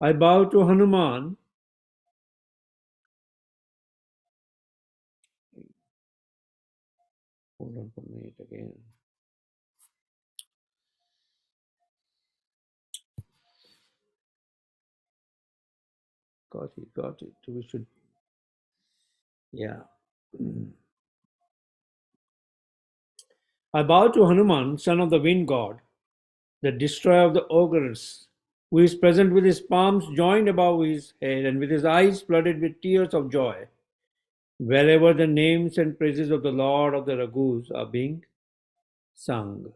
I bow to Hanuman. Hold on for a minute again. Got it. We should, yeah. I bow to Hanuman, son of the wind god, the destroyer of the ogres, who is present with his palms joined above his head and with his eyes flooded with tears of joy, wherever the names and praises of the Lord of the Raghus are being sung.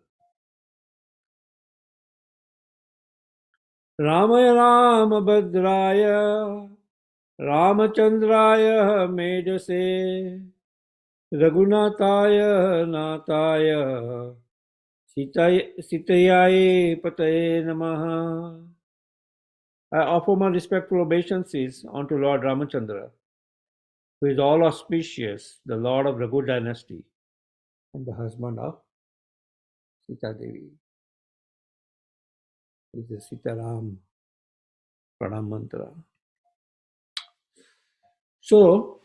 Ramaya Ramabhadraya Ramachandraya Medase Raghunathaya Nathaya Sitayaye Pataye Namaha. I offer my respectful obeisances unto Lord Ramachandra, who is all auspicious, the Lord of Raghu dynasty, and the husband of Sita Devi. This is Sitaram Pranam Mantra. So,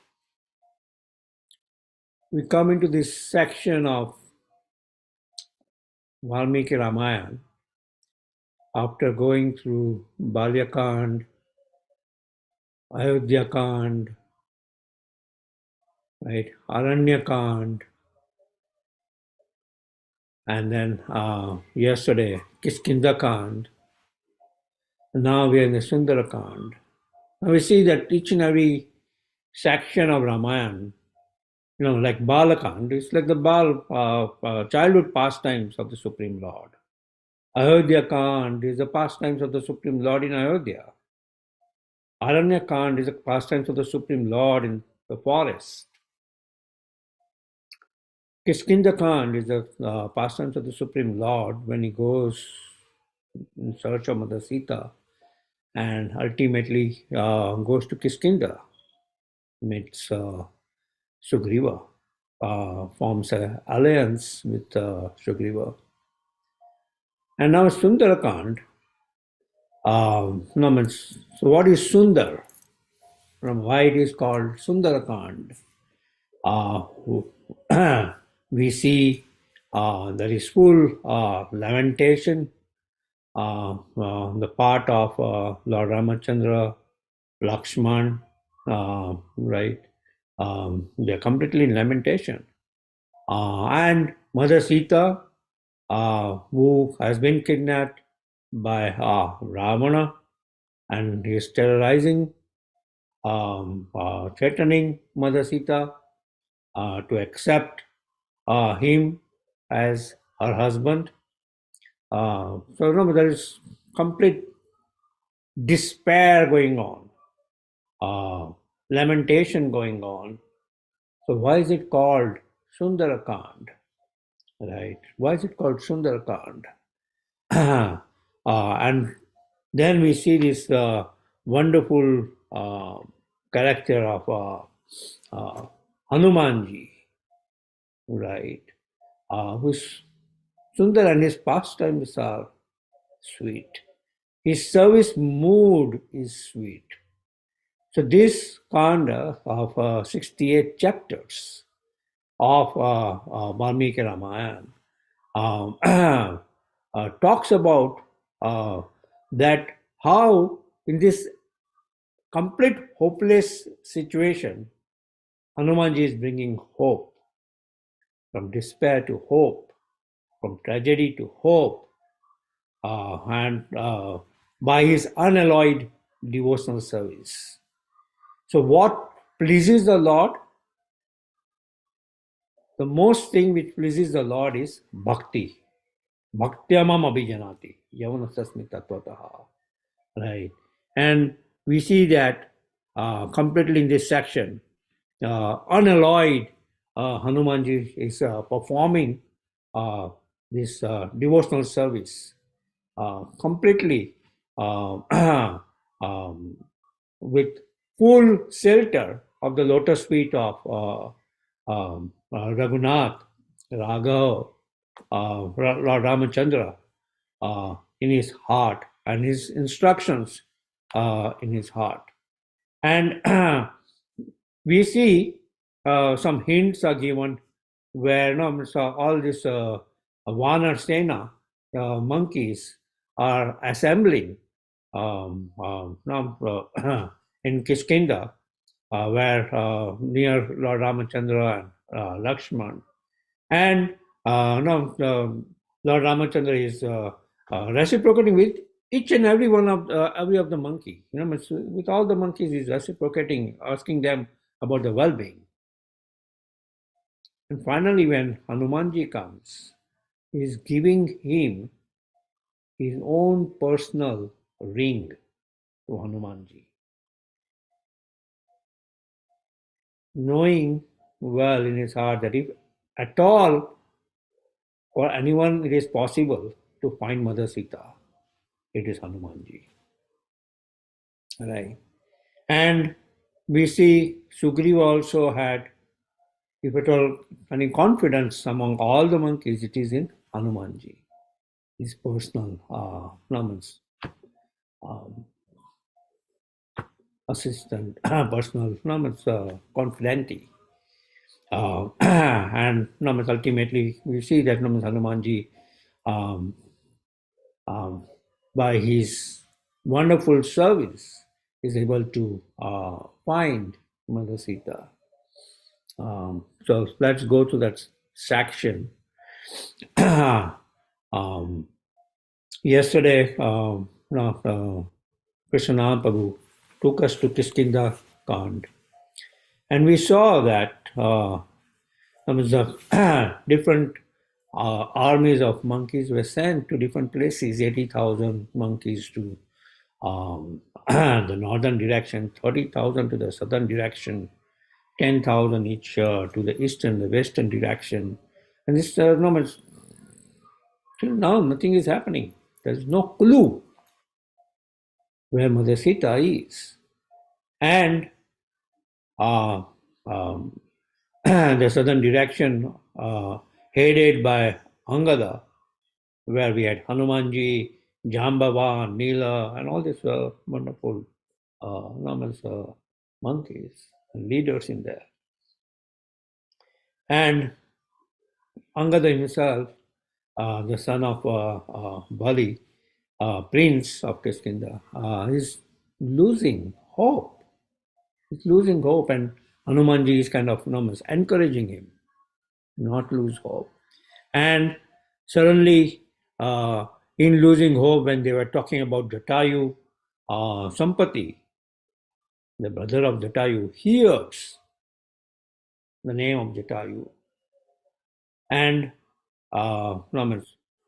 we come into this section of Valmiki Ramayana after going through Balyakand, Ayodhyakand, right, Aranyakand, and then yesterday Kiskindakand. Now we are in the Sundarakand. Now we see that each and every section of Ramayana, like Balakand, it's like the childhood pastimes of the Supreme Lord. Ayodhyakand is the pastimes of the Supreme Lord in Ayodhya. Aranyakand is the pastimes of the Supreme Lord in the forest. Kiskindakand is the pastimes of the Supreme Lord when he goes in search of Mother Sita and ultimately goes to Kiskinda, meets Sugriva, forms an alliance with Sugriva. And now Sundarakand. So what is Sundar? From why it is called Sundarakand? We see there is full lamentation on the part of Lord Ramachandra, Lakshman, right? They're completely in lamentation. And Mother Sita, who has been kidnapped by Ravana, and he is terrorizing, threatening Mother Sita to accept him as her husband. So there is complete despair going on, lamentation going on. So why is it called Sundarakand? Right? Why is it called Sundarakand? And then we see this wonderful character of Hanumanji, right? Who's Sundar, and his pastimes are sweet. His service mood is sweet. So this kanda of 68 chapters of Valmiki Ramayana talks about that how in this complete hopeless situation, Hanumanji is bringing hope, from despair to hope, from tragedy to hope, and by his unalloyed devotional service. So what pleases the Lord? The most thing which pleases the Lord is bhakti. Bhaktyamam abhijanati. Yavanasasmi tattvataha. Right. And we see that completely in this section, unalloyed Hanumanji is performing this devotional service completely with full shelter of the lotus feet of Raghunath, Raghav, Lord Ramachandra in his heart, and his instructions in his heart. And we see some hints are given where so all this Vanar Sena monkeys are assembling in Kishkinda, where near Lord Ramachandra and Lakshman. And Lord Ramachandra is reciprocating with each and every one of every of the monkey. With all the monkeys, he's reciprocating, asking them about the well-being. And finally, when Hanumanji comes, he's giving him his own personal ring to Hanumanji, knowing well in his heart that if at all for anyone it is possible to find Mother Sita, it is Hanumanji. Right. And we see Sugriva also had, if at all, any confidence among all the monkeys, it is in Hanumanji, his personal assistant, personal confidante. And ultimately, we see that Hanumanji, by his wonderful service, is able to find Mother Sita. So let's go to that section. Yesterday, Krishna Prabhu took us to Kiskinda Kand, and we saw that different armies of monkeys were sent to different places. 80,000 monkeys to the northern direction, 30,000 to the southern direction, 10,000 each to the eastern, the western direction. And this till now nothing is happening. There's no clue where Mother Sita is. And the southern direction headed by Angada, where we had Hanumanji, Jambavan, Nila, and all these wonderful monkeys and leaders in there. And Angada himself, the son of Bali, prince of Kiskinda, is losing hope. He's losing hope, and Hanumanji is kind of encouraging him not lose hope. And suddenly, in losing hope, when they were talking about Jatayu, Sampati, the brother of Jatayu, hears the name of Jatayu. And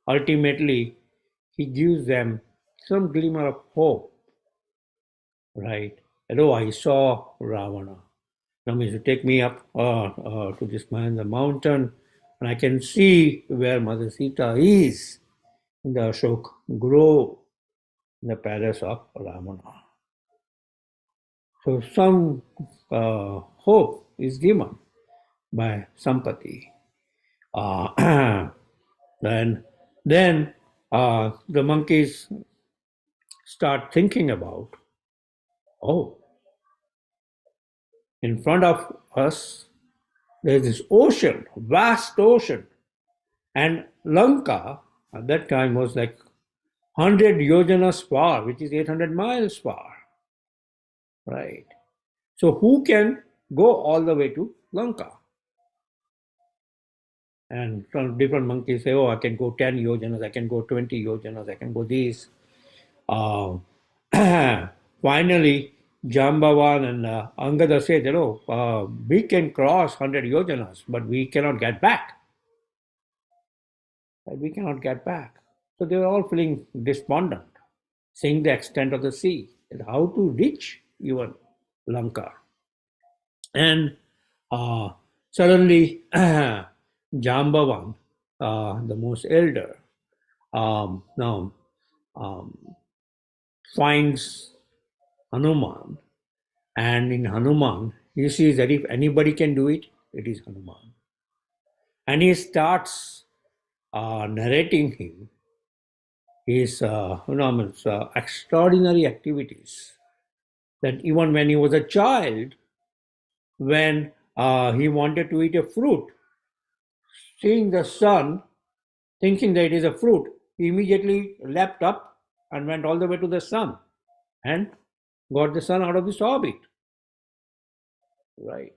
ultimately, he gives them some glimmer of hope, right? Oh, I saw Ravana. You take me up to this man, the mountain, and I can see where Mother Sita is in the Ashok Grove, in the palace of Ramana. So some hope is given by Sampati. Then the monkeys start thinking about, oh, in front of us there's this ocean, vast ocean, and Lanka at that time was like 100 yojanas far, which is 800 miles far, right? So who can go all the way to Lanka? And some different monkeys say, oh, I can go 10 yojanas, I can go 20 yojanas, I can go these. Finally, Jambavan and Angada said, we can cross 100 yojanas, but we cannot get back. We cannot get back. So they were all feeling despondent, seeing the extent of the sea and how to reach even Lanka. And suddenly, Jambavan, the most elder, now finds Hanuman, and in Hanuman, he sees that if anybody can do it, it is Hanuman. And he starts narrating him his extraordinary activities. That even when he was a child, when he wanted to eat a fruit, seeing the sun, thinking that it is a fruit, he immediately leapt up and went all the way to the sun and got the sun out of his orbit, right?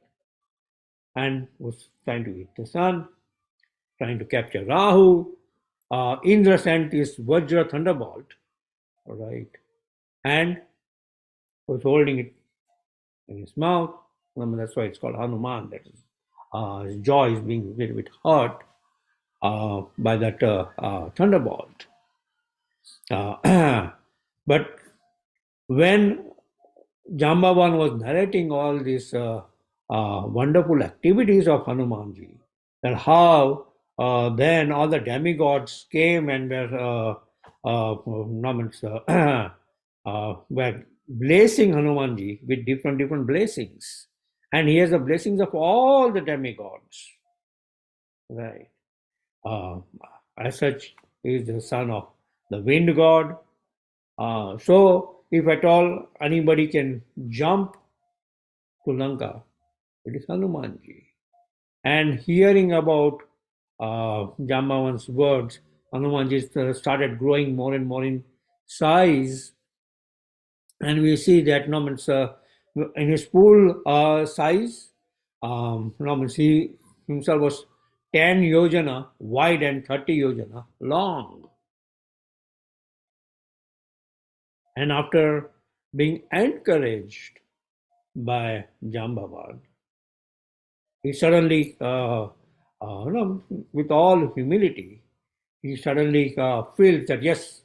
And was trying to eat the sun, trying to capture Rahu. Indra sent his Vajra thunderbolt, right, and was holding it in his mouth. I mean, that's why it's called Hanuman. That is, his jaw is being a little bit hurt by that thunderbolt. But when Jambavan was narrating all these wonderful activities of Hanumanji, that how then all the demigods came and were blessing Hanumanji with different blessings, and he has the blessings of all the demigods, right? As such, he is the son of the wind god. So, if at all anybody can jump to Lanka, it is Hanumanji. And hearing about Jambavan's words, Hanumanji started growing more and more in size, and we see that in his full size, he himself was 10 yojana wide and 30 yojana long. And after being encouraged by Jambavan, he suddenly, with all humility, he suddenly feels that yes,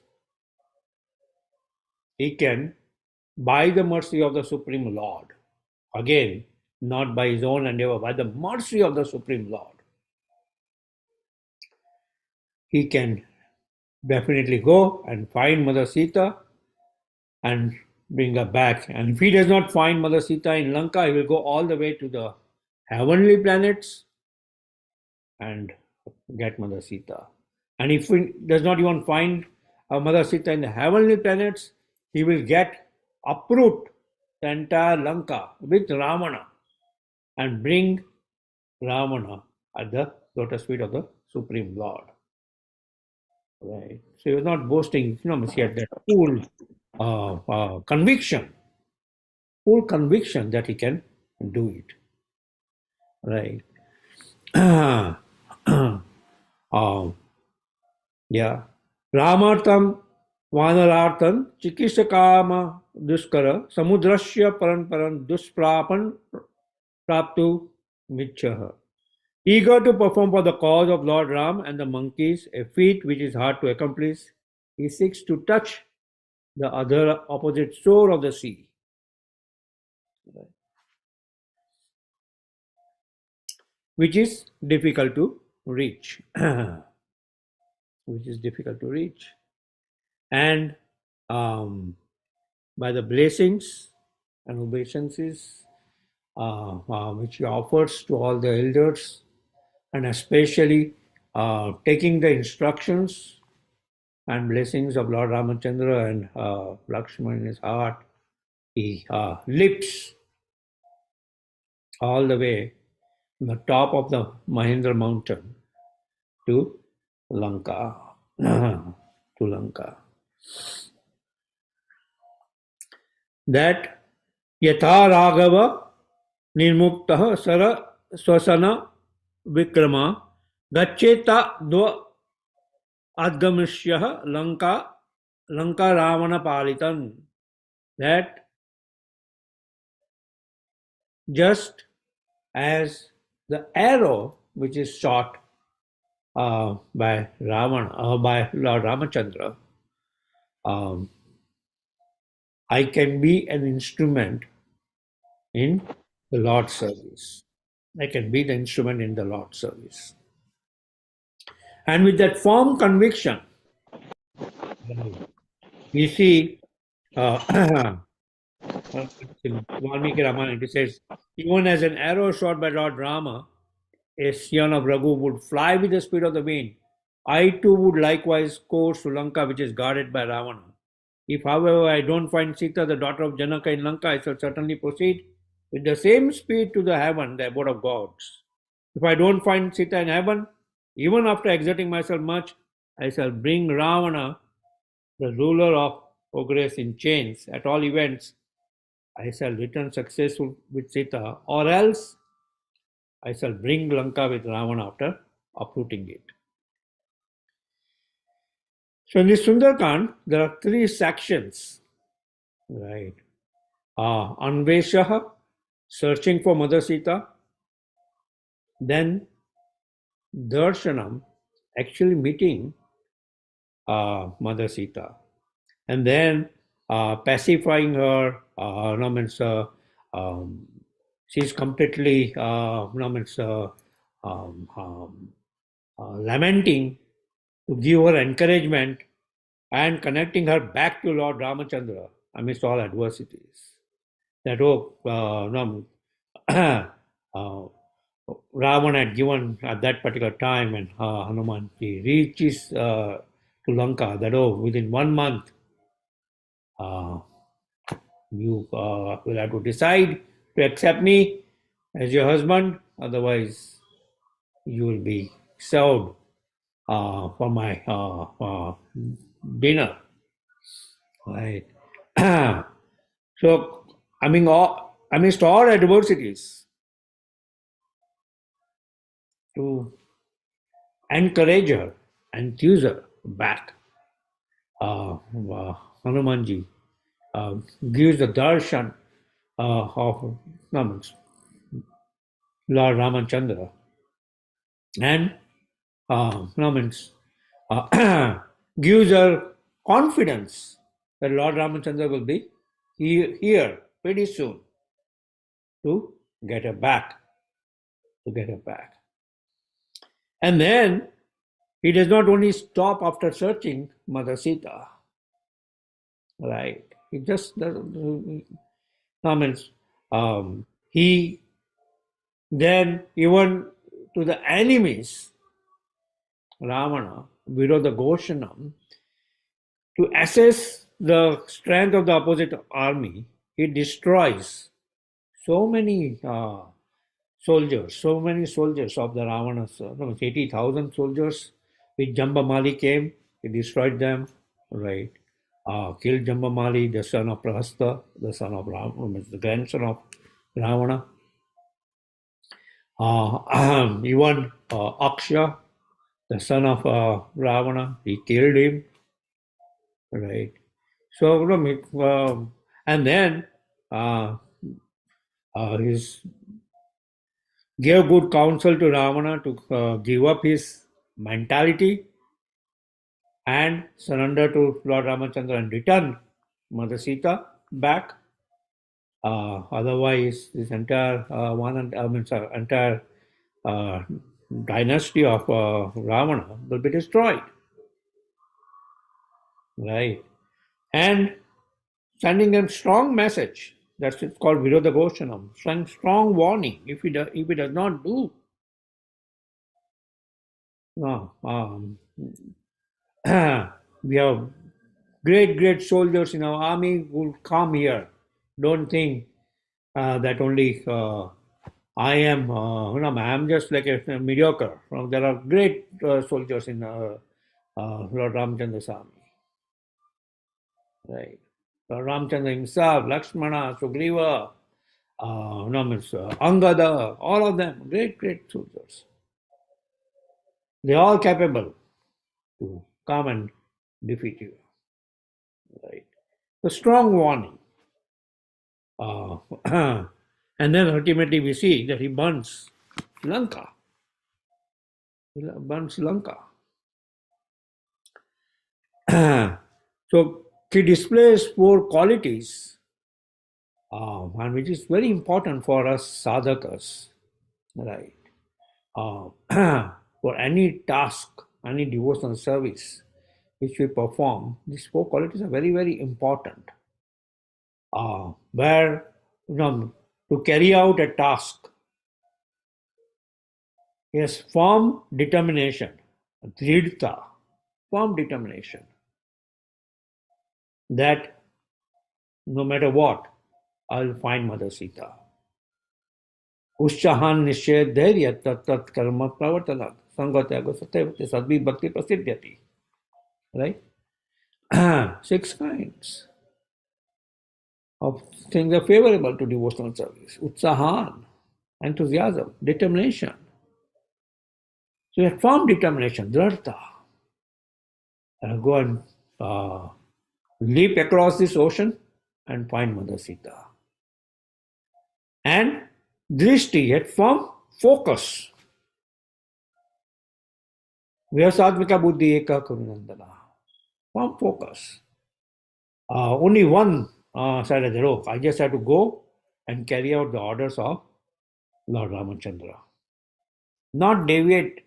he can, by the mercy of the Supreme Lord, again, not by his own endeavor, by the mercy of the Supreme Lord, he can definitely go and find Mother Sita and bring her back. And if he does not find Mother Sita in Lanka, he will go all the way to the heavenly planets and get Mother Sita. And if he does not even find Mother Sita in the heavenly planets, he will uproot the entire Lanka with Ravana and bring Ravana at the lotus feet of the Supreme Lord. Right. So he was not boasting, he had that full conviction that he can do it. Right. Yeah. Ramartam Vanarartan Chikisakama Duskara Samudrasya Paran Dusprapan Praptu Michaha. Eager to perform for the cause of Lord Ram and the monkeys, a feat which is hard to accomplish, he seeks to touch the other opposite shore of the sea. Which is difficult to reach. And by the blessings and obeisances which he offers to all the elders, and especially taking the instructions and blessings of Lord Ramachandra and Lakshman in his heart, he leaps all the way from the top of the Mahendra mountain to Lanka. That Yatha Raghava Nirmuktah Sara Swasana Vikrama Gacheta Dva Adgamishya Lanka Ravana Palitan. That just as the arrow which is shot by Ravana, by Lord Ramachandra, I can be an instrument in the Lord's service. I can be the instrument in the Lord's service. And with that firm conviction, we see in Valmiki Ramayana, it says, even as an arrow shot by Lord Rama, a son of Raghu would fly with the speed of the wind I too would likewise course to Lanka, which is guarded by Ravana. If, however, I don't find Sita, the daughter of Janaka, in Lanka, I shall certainly proceed with the same speed to the heaven, the abode of gods. If I don't find Sita in heaven, even after exerting myself much, I shall bring Ravana, the ruler of progress, in chains. At all events, I shall return successful with Sita, or else I shall bring Lanka with Ravana after uprooting it. So in this Sundarkand, there are three sections, right? Anveshaha, searching for Mother Sita, then Darshanam, actually meeting Mother Sita, and then pacifying her, no means she's completely no means lamenting, to give her encouragement and connecting her back to Lord Ramachandra amidst all adversities. That no, Ravan had given at that particular time, and Hanuman reaches to Lanka, that within 1 month uh, you will have to decide to accept me as your husband, otherwise you will be served for my dinner. Right. So, amidst all adversities, to encourage her, enthuse her back, Hanumanji gives the darshan of no, Lord Ramachandra, and no, gives her confidence that Lord Ramachandra will be here pretty soon to get her back, to get her back. And then he does not only stop after searching Mother Sita, right? He just comments. He then, even to the enemies, Ravana, Virodha Goshanam, to assess the strength of the opposite army, he destroys so many soldiers of the Ravana's, 80,000 soldiers with Jambamali came, he destroyed them, right? Killed Jambamali, the son of Prahasta, the son of Ravana, the grandson of Ravana. Even Aksha, the son of Ravana, he killed him, right? So, and then his gave good counsel to Ravana to give up his mentality and surrender to Lord Ramachandra and return Mother Sita back. Otherwise, this entire entire uh, dynasty of Ravana will be destroyed, right? And sending a strong message. That's it's called Virodha Goshanam, strong warning. If he does not do, no, we have great soldiers in our army who will come here. Don't think that only I am, I am just like a mediocre. There are great soldiers in Lord Ramchandra's army, right? Lord Ramchandra himself, Lakshmana, Sugriva, Angada, all of them, great soldiers. They are all capable to come and defeat you, right? A strong warning. And then ultimately we see that he burns Lanka. He burns Lanka. So he displays four qualities, and which is very important for us sadhakas, right? For any task, any devotional service which we perform, these four qualities are very important. Where to carry out a task, he has firm determination, dridta, firm determination that no matter what, I'll find Mother Sita. Ushahan nishchay dhairya tat tat karma pravartanat sangatyago satyavati sadvi bhakti prasiddhyati. Right? 6 kinds of things are favorable to devotional service. Utsahan, enthusiasm, determination. So you have firm determination, dhrata. Go and leap across this ocean and find Mother Sita. And drishti, yet firm focus. Vyasadvika buddhi eka kurunandana. Firm focus. Only one side of the rope. I just have to go and carry out the orders of Lord Ramachandra. Not deviate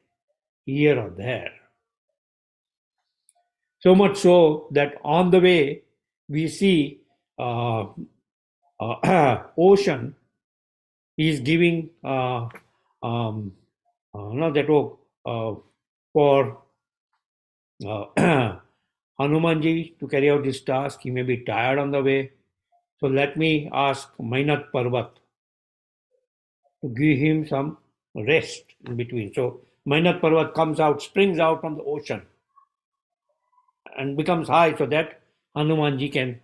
here or there. So much so that on the way we see ocean is giving not that for Hanumanji to carry out this task. He may be tired on the way. So let me ask Mainat Parvat to give him some rest in between. So Mainat Parvat comes out, springs out from the ocean and becomes high so that Hanumanji can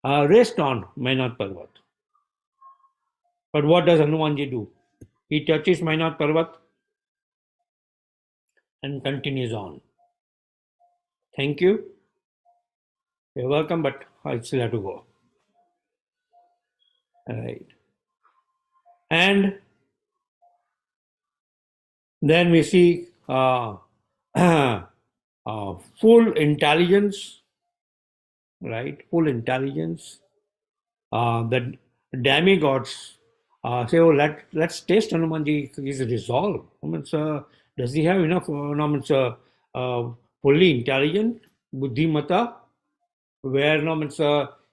rest on Mainat Parvat. But what does Hanumanji do? He touches Mainat Parvat and continues on. Thank you. You're welcome, but I still have to go. All right. And then we see full intelligence, right? Full intelligence. The demigods say, oh, let's test Hanumanji's resolve. Does he have enough fully intelligent, buddhimata, where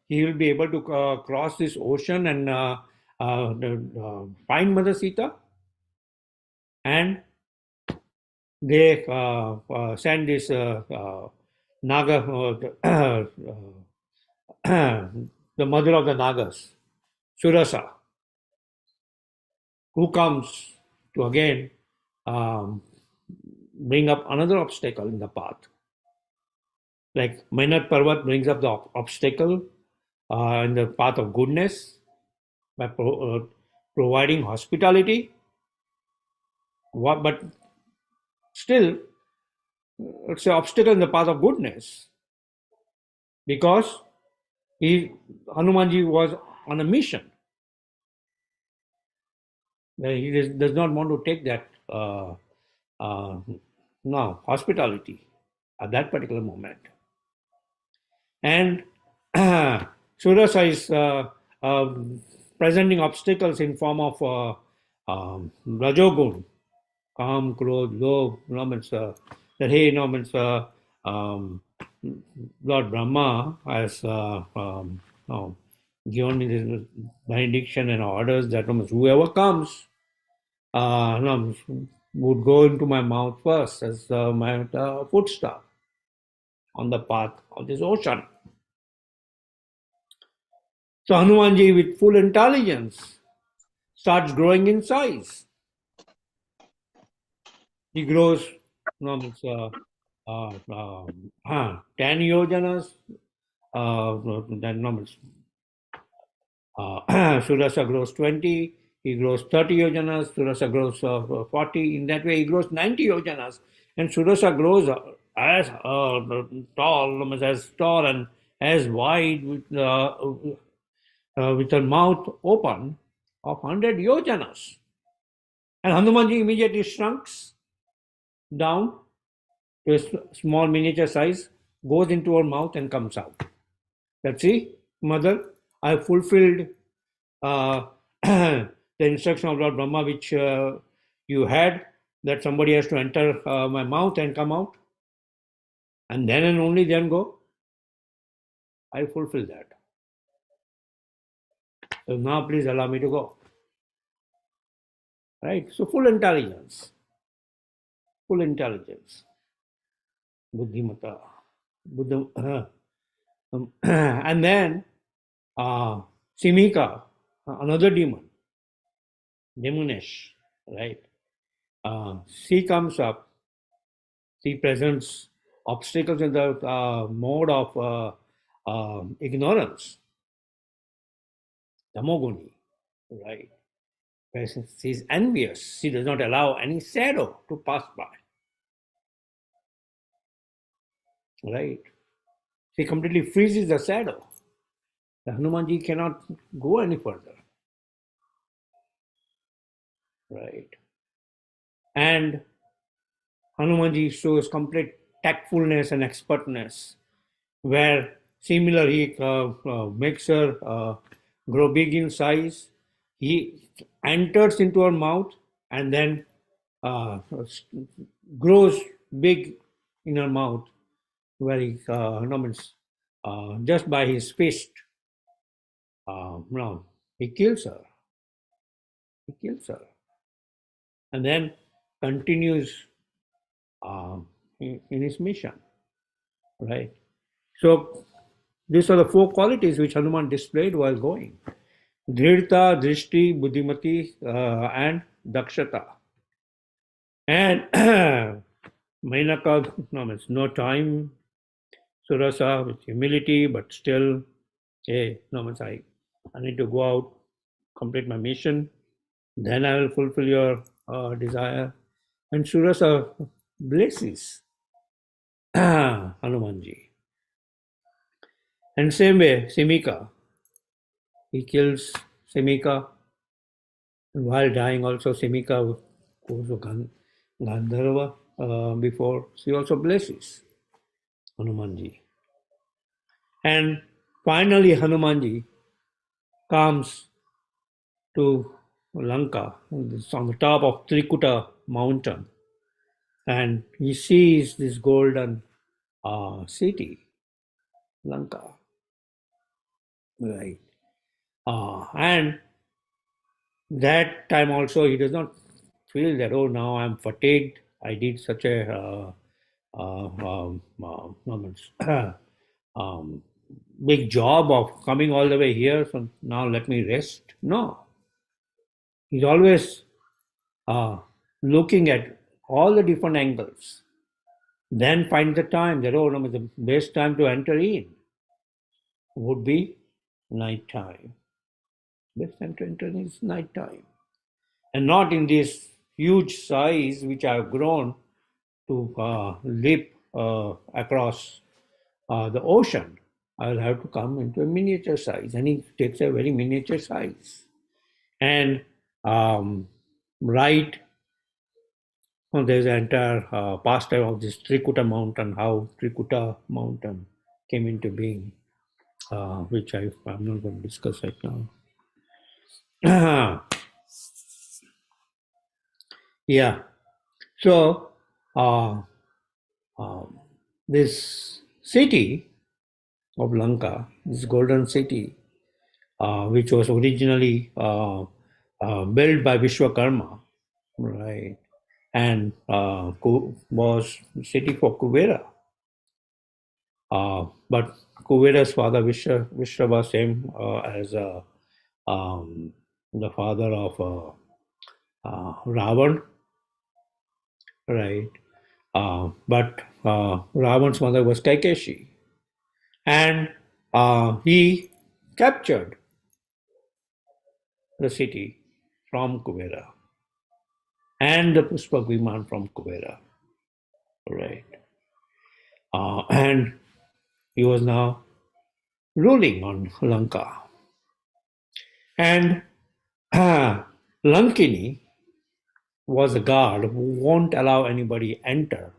he will be able to cross this ocean and find Mother Sita? And they send this Naga, the mother of the Nagas, Surasa, who comes to again bring up another obstacle in the path. Like Mainat Parvat brings up the obstacle in the path of goodness by providing hospitality. But still, it's an obstacle in the path of goodness because Hanumanji was on a mission. He does not want to take that hospitality at that particular moment. And Surasa is presenting obstacles in form of Rajogun, Kam, Krodh, Lobh, that hey, Lord Brahma has given me this benediction and orders that whoever comes would go into my mouth first as my footstep on the path of this ocean. So Hanumanji, with full intelligence, starts growing in size. He grows 10 yojanas. Surasa grows 20. He grows 30 yojanas. Surasa grows 40. In that way, he grows 90 yojanas. And Surasa grows as tall and as wide with a mouth open of 100 yojanas. And Hanumanji immediately shrinks down to a small miniature size, goes into her mouth and comes out. Let's see, Mother, I have fulfilled the instruction of Lord Brahma which you had, that somebody has to enter my mouth and come out, and then and only then go. I fulfill that. So now please allow me to go. Right? So full intelligence. Full intelligence. Buddhimata, Buddha, and then Simika, another demon, demonish, right? She comes up, she presents obstacles in the mode of ignorance, tamoguni, right? Where she's envious, she does not allow any shadow to pass by, right? She completely freezes the shadow. The Hanumanji cannot go any further, right? And Hanumanji shows complete tactfulness and expertness, where similarly he makes her grow big in size. He enters into her mouth and then uh, grows big in her mouth, where he just by his fist, no, he kills her. He kills her, and then continues uh, in his mission, right? So these are the four qualities which Hanuman displayed while going: Dhrita, Drishti, Buddhimati, and Dakshata. And Mainaka, no, means no time, Surasa with humility, but still, hey, no, means I need to go out, complete my mission, then I will fulfill your desire. And Surasa blesses Hanumanji. And same way, Simika, he kills Simika. And while dying, also Simika goes to Gandharva before she also blesses Hanumanji. And finally, Hanumanji comes to Lanka, it's on the top of Trikuta mountain, and he sees this golden city, Lanka, right? And that time also he does not feel that, oh, now I'm fatigued, I did such a um, big job of coming all the way here, so now let me rest. No, he's always uh, looking at all the different angles, then find the time that, oh, no, the best time to enter in would be night time. Best time to enter in is night time, and not in this huge size which I've grown to leap across the ocean. I'll have to come into a miniature size, and it takes a very miniature size. And right, well, there's an entire pastime of this Trikuta mountain, how Trikuta mountain came into being, which I'm not going to discuss right now. Yeah. So, uh, this city of Lanka, this golden city, which was originally built by Vishwakarma, right, and was city for Kuvera. But Kuvera's father, Vishwa was same as the father of Ravan, right? But Ravan's mother was Kaikeshi, and he captured the city from Kuvera and the Pushpak Viman from Kuvera, right? And he was now ruling on Lanka. And Lankini was a guard who won't allow anybody enter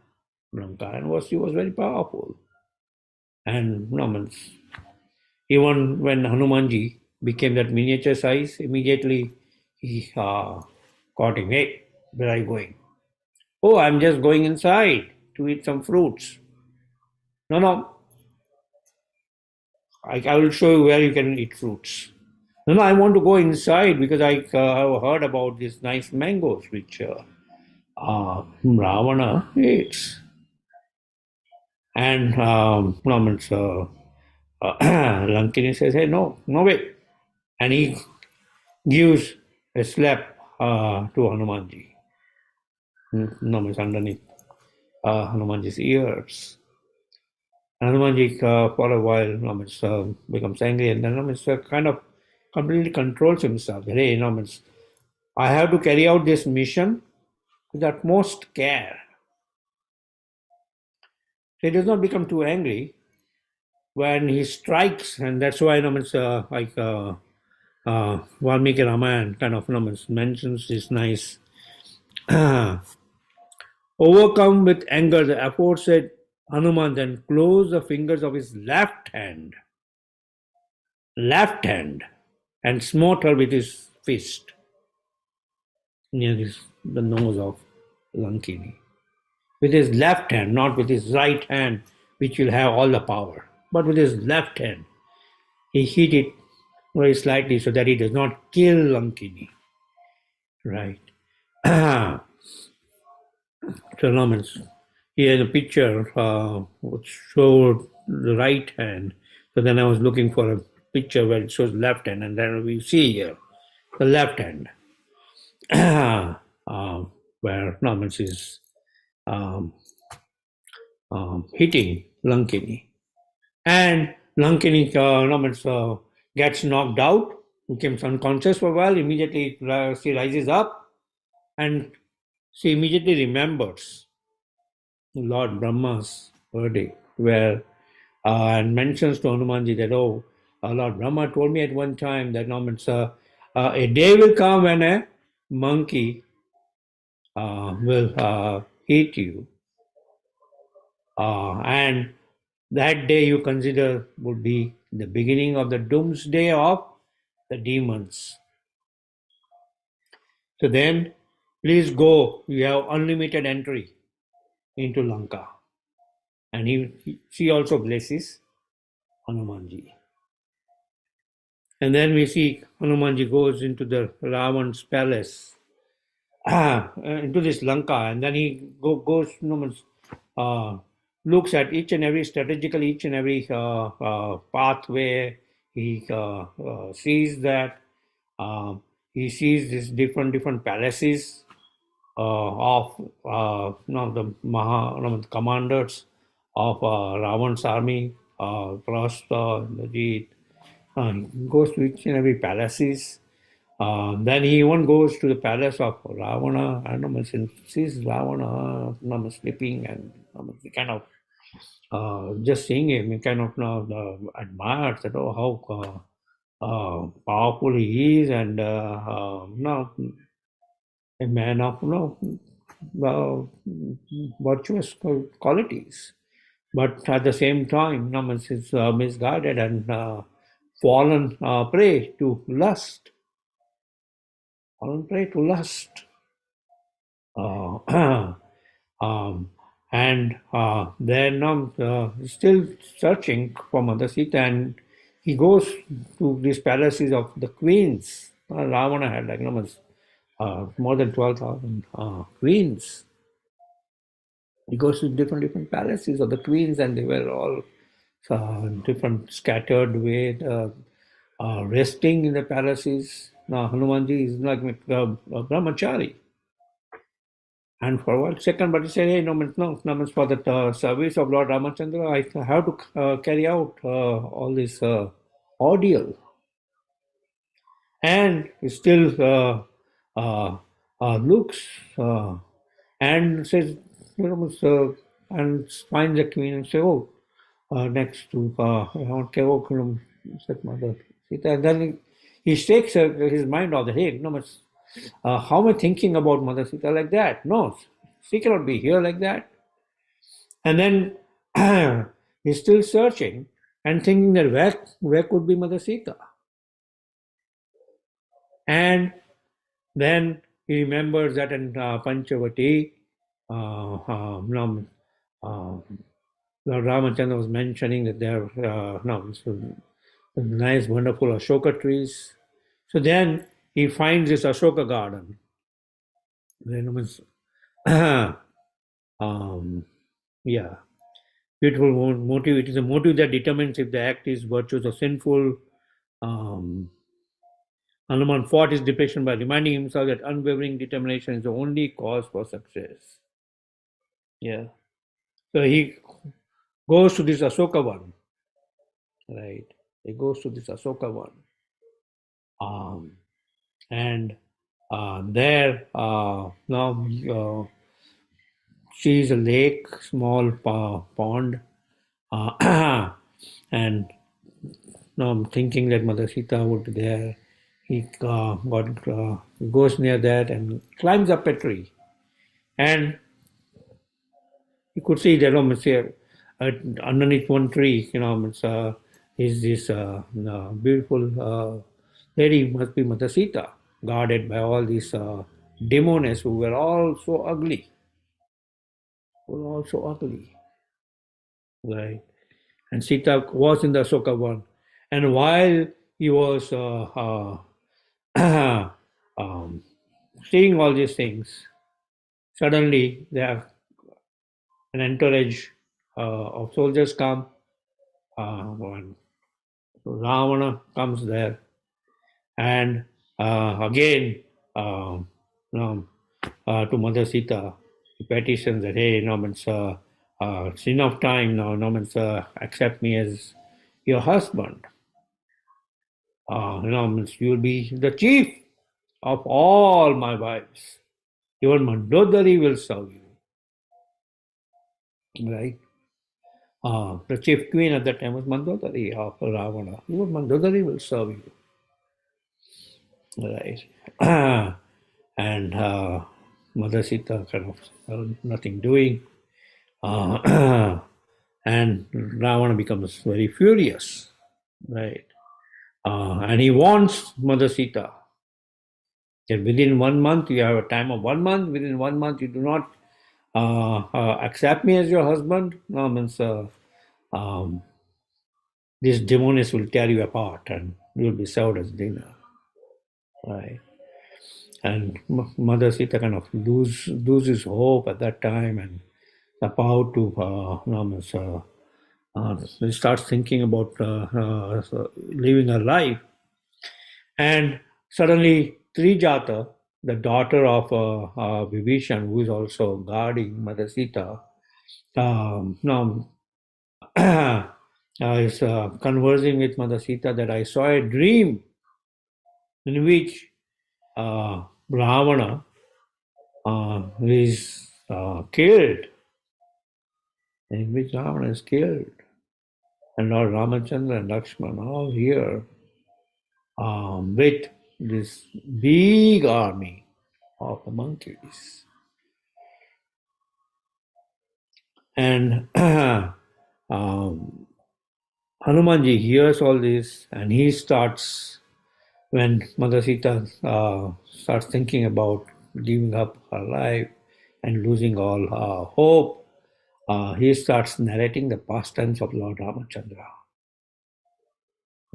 Lanka, and he was very powerful. And even when Hanumanji became that miniature size, immediately he caught him. Hey, where are you going? Oh, I'm just going inside to eat some fruits. No, no, I will show you where you can eat fruits. No, no, I want to go inside because I have heard about these nice mangoes which Ravana eats. And no, means, Lankini says, hey, no, no way. And he gives a slap to Hanumanji. No, means underneath Hanumanji's ears. Hanumanji, for a while, becomes angry, and then kind of completely controls himself. Hey, I have to carry out this mission with utmost care. He does not become too angry when he strikes, and that's why Valmiki Ramayana kind of mentions this nice overcome with anger. The aforesaid Hanuman then closed the fingers of his left hand, and smote her with his fist near the nose of Lankini. With his left hand, not with his right hand, which will have all the power, but with his left hand. He hit it very slightly so that he does not kill Lankini. Right. So, here the picture which showed the right hand. So then I was looking for a picture where it shows left hand, and then we see here the left hand, where Norman is um, hitting Lankini. And Lankini gets knocked out, becomes unconscious for a while. Immediately she rises up, and she immediately remembers Lord Brahma's verdict, where and mentions to Hanumanji that, Lord Brahma told me at one time that a day will come when a monkey will eat you, and that day you consider would be the beginning of the doomsday of the demons. So then, please go. You have unlimited entry into Lanka. And she also blesses Hanumanji. And then we see Hanumanji goes into the Ravan's palace, into this Lanka, and then he goes, looks at each and every strategically, each and every pathway. He sees that he sees these different palaces of the commanders of Ravan's army across the goes to each and every palaces. Then he even goes to the palace of Ravana. I don't know, sees Ravana sleeping, and he kind of just seeing him, he kind of admires that, how powerful he is, and a man of virtuous qualities. But at the same time, is misguided and fallen prey to lust. Fallen prey to lust. And then still searching for Mother Sita, and he goes to these palaces of the queens. Ravana had more than 12,000 queens. He goes to different palaces of the queens, and they were all different scattered way, resting in the palaces. Now Hanumanji is like a brahmachari. And for one second, but he said, hey, no, for the service of Lord Ramachandra, I have to carry out all this ordeal. And he still looks and says, and finds the queen and says, next to said Mother Sita. And then he shakes his mind off the head. How am I thinking about Mother Sita like that? No, she cannot be here like that. And then he's still searching and thinking that where could be Mother Sita? And then he remembers that in Panchavati, Lord Ramachandra was mentioning that there are nice, wonderful Ashoka trees. So then he finds this Ashoka garden. Then yeah, beautiful motive. It is a motive that determines if the act is virtuous or sinful. Um, Hanuman fought his depression by reminding himself that unwavering determination is the only cause for success. Yeah. So he goes to this Asokavan, right? He goes to this Asokavan. And there now sees a lake, small pond, and now I'm thinking that Mother Sita would be there. He goes near that and climbs up a tree, and you could see that underneath one tree, is this beautiful lady, must be Mother Sita, guarded by all these demons who were all so ugly, right? And Sita was in the Asoka one, and while he was seeing all these things, suddenly there an entourage of soldiers come. When Ravana comes there, and again, to Mother Sita, he petitions that, hey, it's enough time now, accept me as your husband. You'll be the chief of all my wives. Even Mandodari will serve you, right? The chief queen at that time was Mandodari of Ravana. Even Mandodari will serve you, right? And Mother Sita kind of nothing doing. And Ravana becomes very furious, right? And he wants Mother Sita that within 1 month, you have a time of 1 month, within 1 month, you do not accept me as your husband, no, these demons will tear you apart and you will be served as dinner, right? And Mother Sita kind of loses hope at that time and about to she starts thinking about living her life. And suddenly Trijata, the daughter of Vibhishan, who is also guarding Mother Sita, now is conversing with Mother Sita that I saw a dream in which Ravana is killed, in which Ravana is killed. And Lord Ramachandra and Lakshman all here with this big army of the monkeys. And Hanumanji hears all this and he starts, when Mother Sita starts thinking about giving up her life and losing all hope, he starts narrating the pastimes of Lord Ramachandra.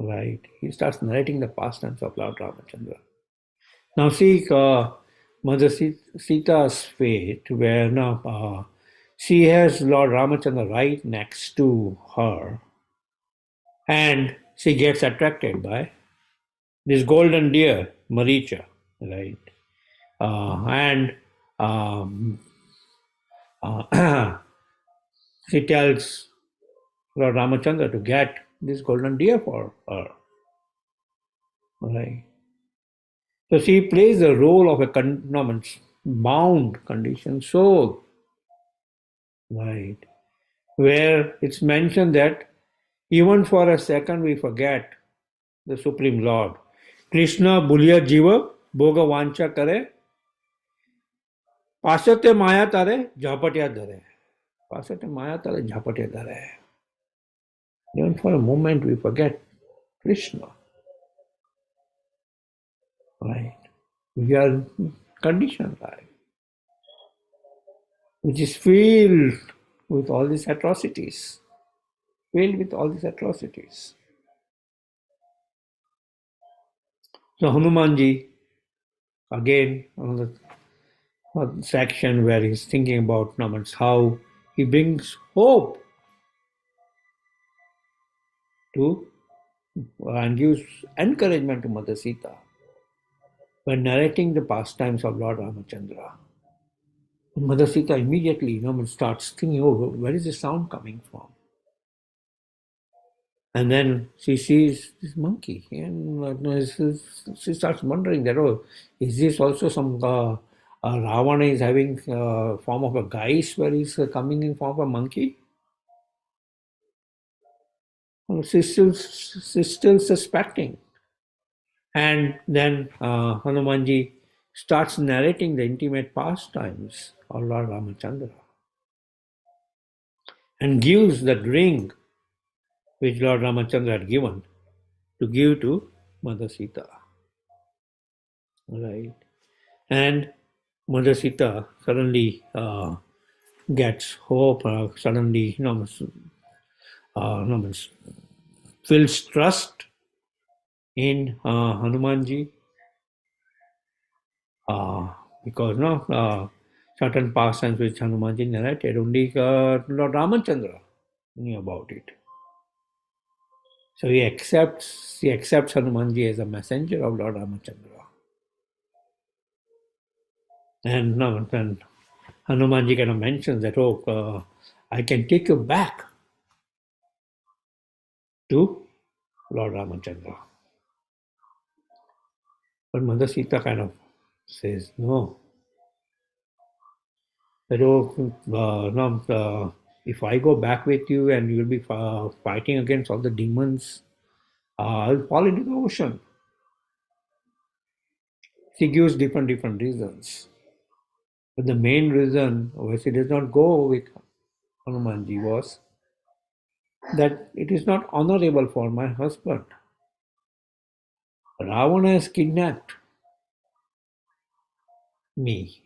Right? He starts narrating the pastimes of Lord Ramachandra. Now see Mother Sita's fate, where now she has Lord Ramachandra right next to her, and she gets attracted by this golden deer, Maricha, right? And she tells Lord Ramachandra to get this golden deer for her, right? So she plays the role of a bound conditioned soul, right? Where it's mentioned that even for a second we forget the Supreme Lord. Krishna Bulya Jiva Bhoga Vancha Kare Pasate Maya Tare Jhapatya Dare. Pasate Maya Tare Jhapatya Dare. Even for a moment we forget Krishna, right? We are conditioned life, which is filled with all these atrocities. Filled with all these atrocities. So Hanumanji, again, another section where he's thinking about how he brings hope to and gives encouragement to Mother Sita when narrating the pastimes of Lord Ramachandra. Mother Sita immediately, starts thinking, oh, where is the sound coming from? And then she sees this monkey, and she starts wondering that, oh, is this also some Ravana is having form of a guise where he's coming in form of a monkey? Well, she's still suspecting. And then Hanumanji starts narrating the intimate pastimes of Lord Ramachandra and gives that ring which Lord Ramachandra had given to give to Mother Sita. Right. And Mother Sita suddenly gets hope, suddenly feels trust in Hanumanji because certain pastimes which Hanumanji narrated, only Lord Ramachandra knew about it. So he accepts Hanumanji as a messenger of Lord Ramachandra. And then Hanumanji kind of mentions that, oh, I can take you back to Lord Ramachandra. But Mother Sita kind of says, no. That, oh, no, if I go back with you and you will be fighting against all the demons, I'll fall into the ocean. She gives different reasons. But the main reason why she does not go with Hanumanji was that it is not honorable for my husband. Ravana has kidnapped me.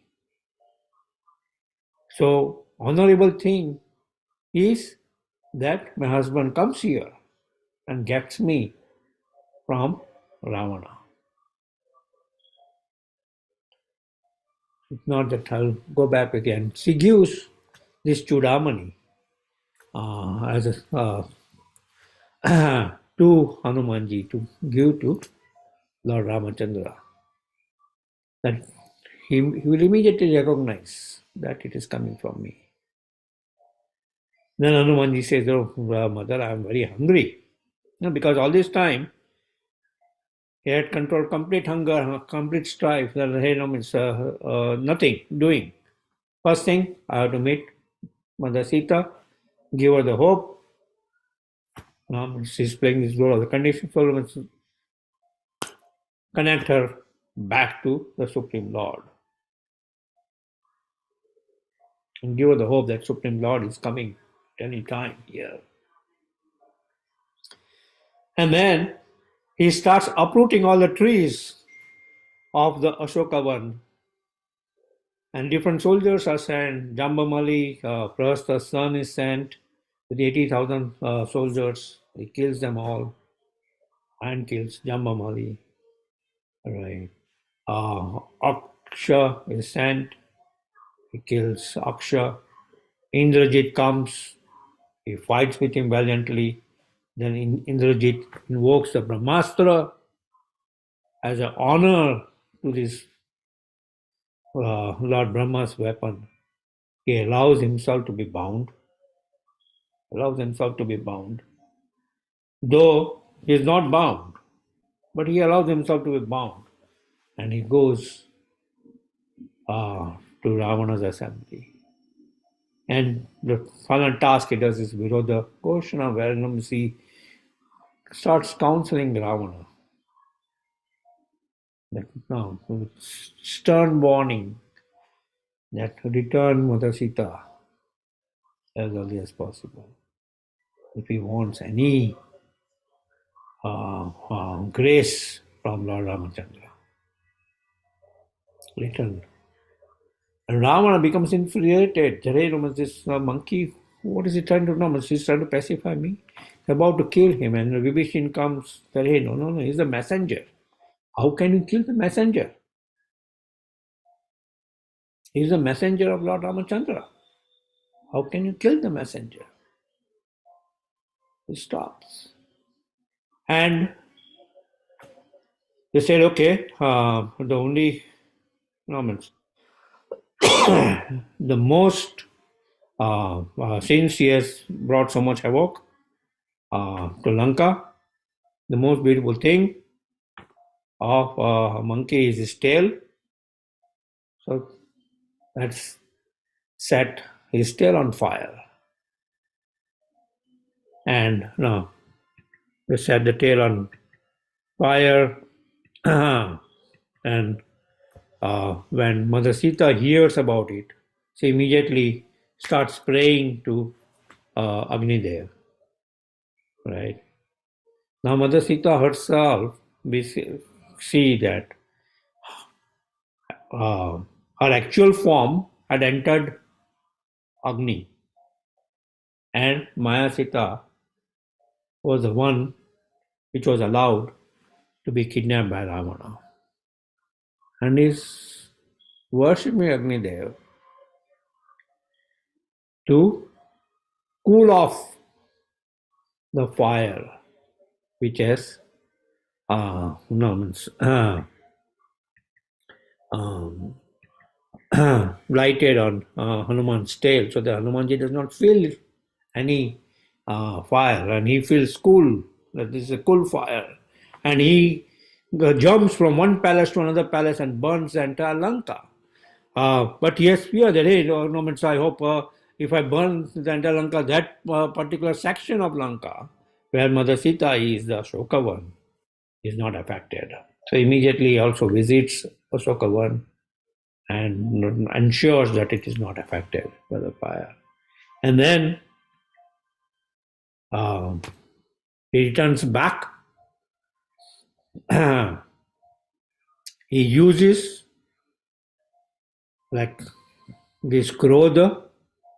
So, honorable thing is that my husband comes here and gets me from Ravana. It's not that I'll go back again. She gives this Chudamani as a to Hanumanji to give to Lord Ramachandra. That he will immediately recognize that it is coming from me. Then Hanumanji says, oh, mother, I am very hungry. Because all this time, he had controlled complete hunger, complete strife. That means nothing doing. First thing, I have to meet Mother Sita, give her the hope. She's playing this role of the condition for connect her back to the Supreme Lord. And give her the hope that Supreme Lord is coming at any time here. And then he starts uprooting all the trees of the Ashokavan. And different soldiers are sent. Jambamali, Prahasta's son, is sent with 80,000 soldiers. He kills them all and kills Jambamali. Right. Aksha is sent. He kills Aksha. Indrajit comes. He fights with him valiantly. Then Indrajit invokes the Brahmastra as an honor to this Lord Brahma's weapon. He allows himself to be bound. Though he is not bound, but he allows himself to be bound. And he goes to Ravana's assembly. And the final task he does is Virodha Koshana, where he starts counseling Ravana. That now, stern warning that return Mother Sita as early as possible. If he wants any grace from Lord Ramachandra, return. And Ravana becomes infuriated. This monkey, what is he trying to do? He's trying to pacify me. He's about to kill him, and Vibhishin comes. No, he's a messenger. How can you kill the messenger? He's a messenger of Lord Ramachandra. How can you kill the messenger? He stops. And they said, okay, the only, no, means, the most, since he has brought so much havoc to Lanka, the most beautiful thing of a monkey is his tail. So let's set his tail on fire. And no, they set the tail on fire. And when Mother Sita hears about it, she immediately starts praying to Agni Dev. Right now, Mother Sita herself, we see that her actual form had entered Agni, and Maya Sita was the one which was allowed to be kidnapped by Ravana, and is worshipping Agni Dev to cool off the fire which has no, means, um, lighted on Hanuman's tail, so that Hanumanji does not feel any fire, and he feels cool. That this is a cool fire, and he jumps from one palace to another palace and burns the entire Lanka. But yes, fear that hey, ornaments. I hope if I burn the entire Lanka, that particular section of Lanka where Mother Sita is, the Ashokavan, is not affected. So immediately he also visits Ashokavan and ensures that it is not affected by the fire. And then uh, he returns back. He uses like this Krodha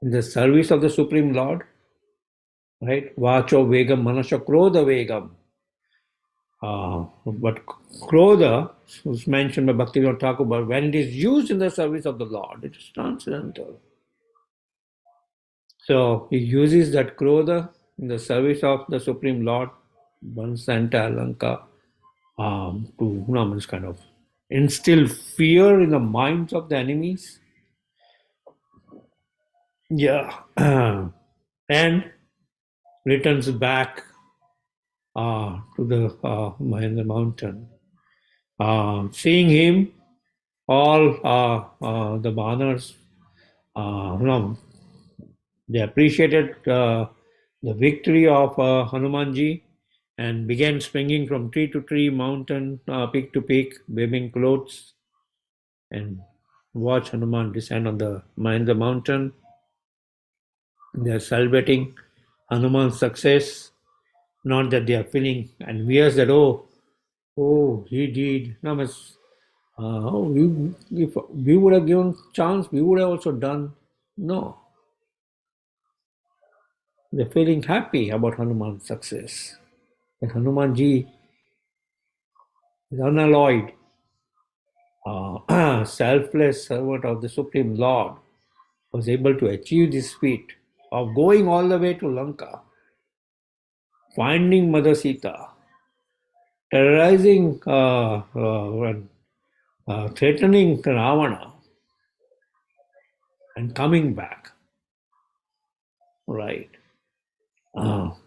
in the service of the Supreme Lord, right? Vacho Vegam Manasha Krodha Vegam. But Krodha was mentioned by Bhaktivinoda Thakur, but when it is used in the service of the Lord, it is transcendental. So he uses that Krodha in the service of the Supreme Lord, burns the entire Lanka, to kind of instill fear in the minds of the enemies. Yeah. And returns back to the Mahendra mountain. Seeing him, all the Banas, they appreciated the victory of Hanumanji and began springing from tree to tree, mountain, peak to peak, waving clothes, and watch Hanuman descend on the Mahendra mountain. They are celebrating Hanuman's success, not that they are feeling envious that, oh, he did. No, if we would have given chance, we would have also done. No, they're feeling happy about Hanuman's success. That Hanumanji is unalloyed, selfless servant of the Supreme Lord, was able to achieve this feat of going all the way to Lanka, finding Mother Sita, terrorizing and threatening Ravana, and coming back, right?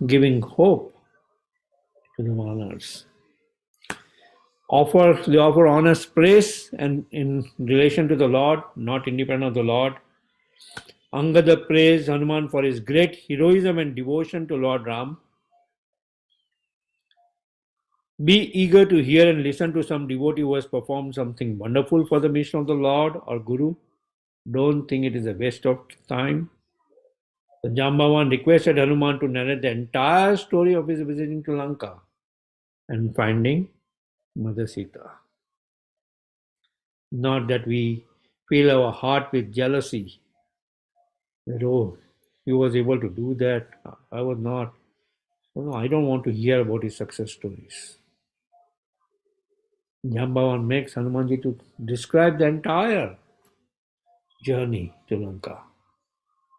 Giving hope to the monarchs. They offer honest praise and in relation to the Lord, not independent of the Lord. Angada praised Hanuman for his great heroism and devotion to Lord Ram. Be eager to hear and listen to some devotee who has performed something wonderful for the mission of the Lord or Guru. Don't think it is a waste of time. The Jambavan requested Hanuman to narrate the entire story of his visiting to Lanka and finding Mother Sita. Not that we fill our heart with jealousy that, oh, he was able to do that, I was not. Oh, no, I don't want to hear about his success stories. Jambavan makes Hanumanji to describe the entire journey to Lanka.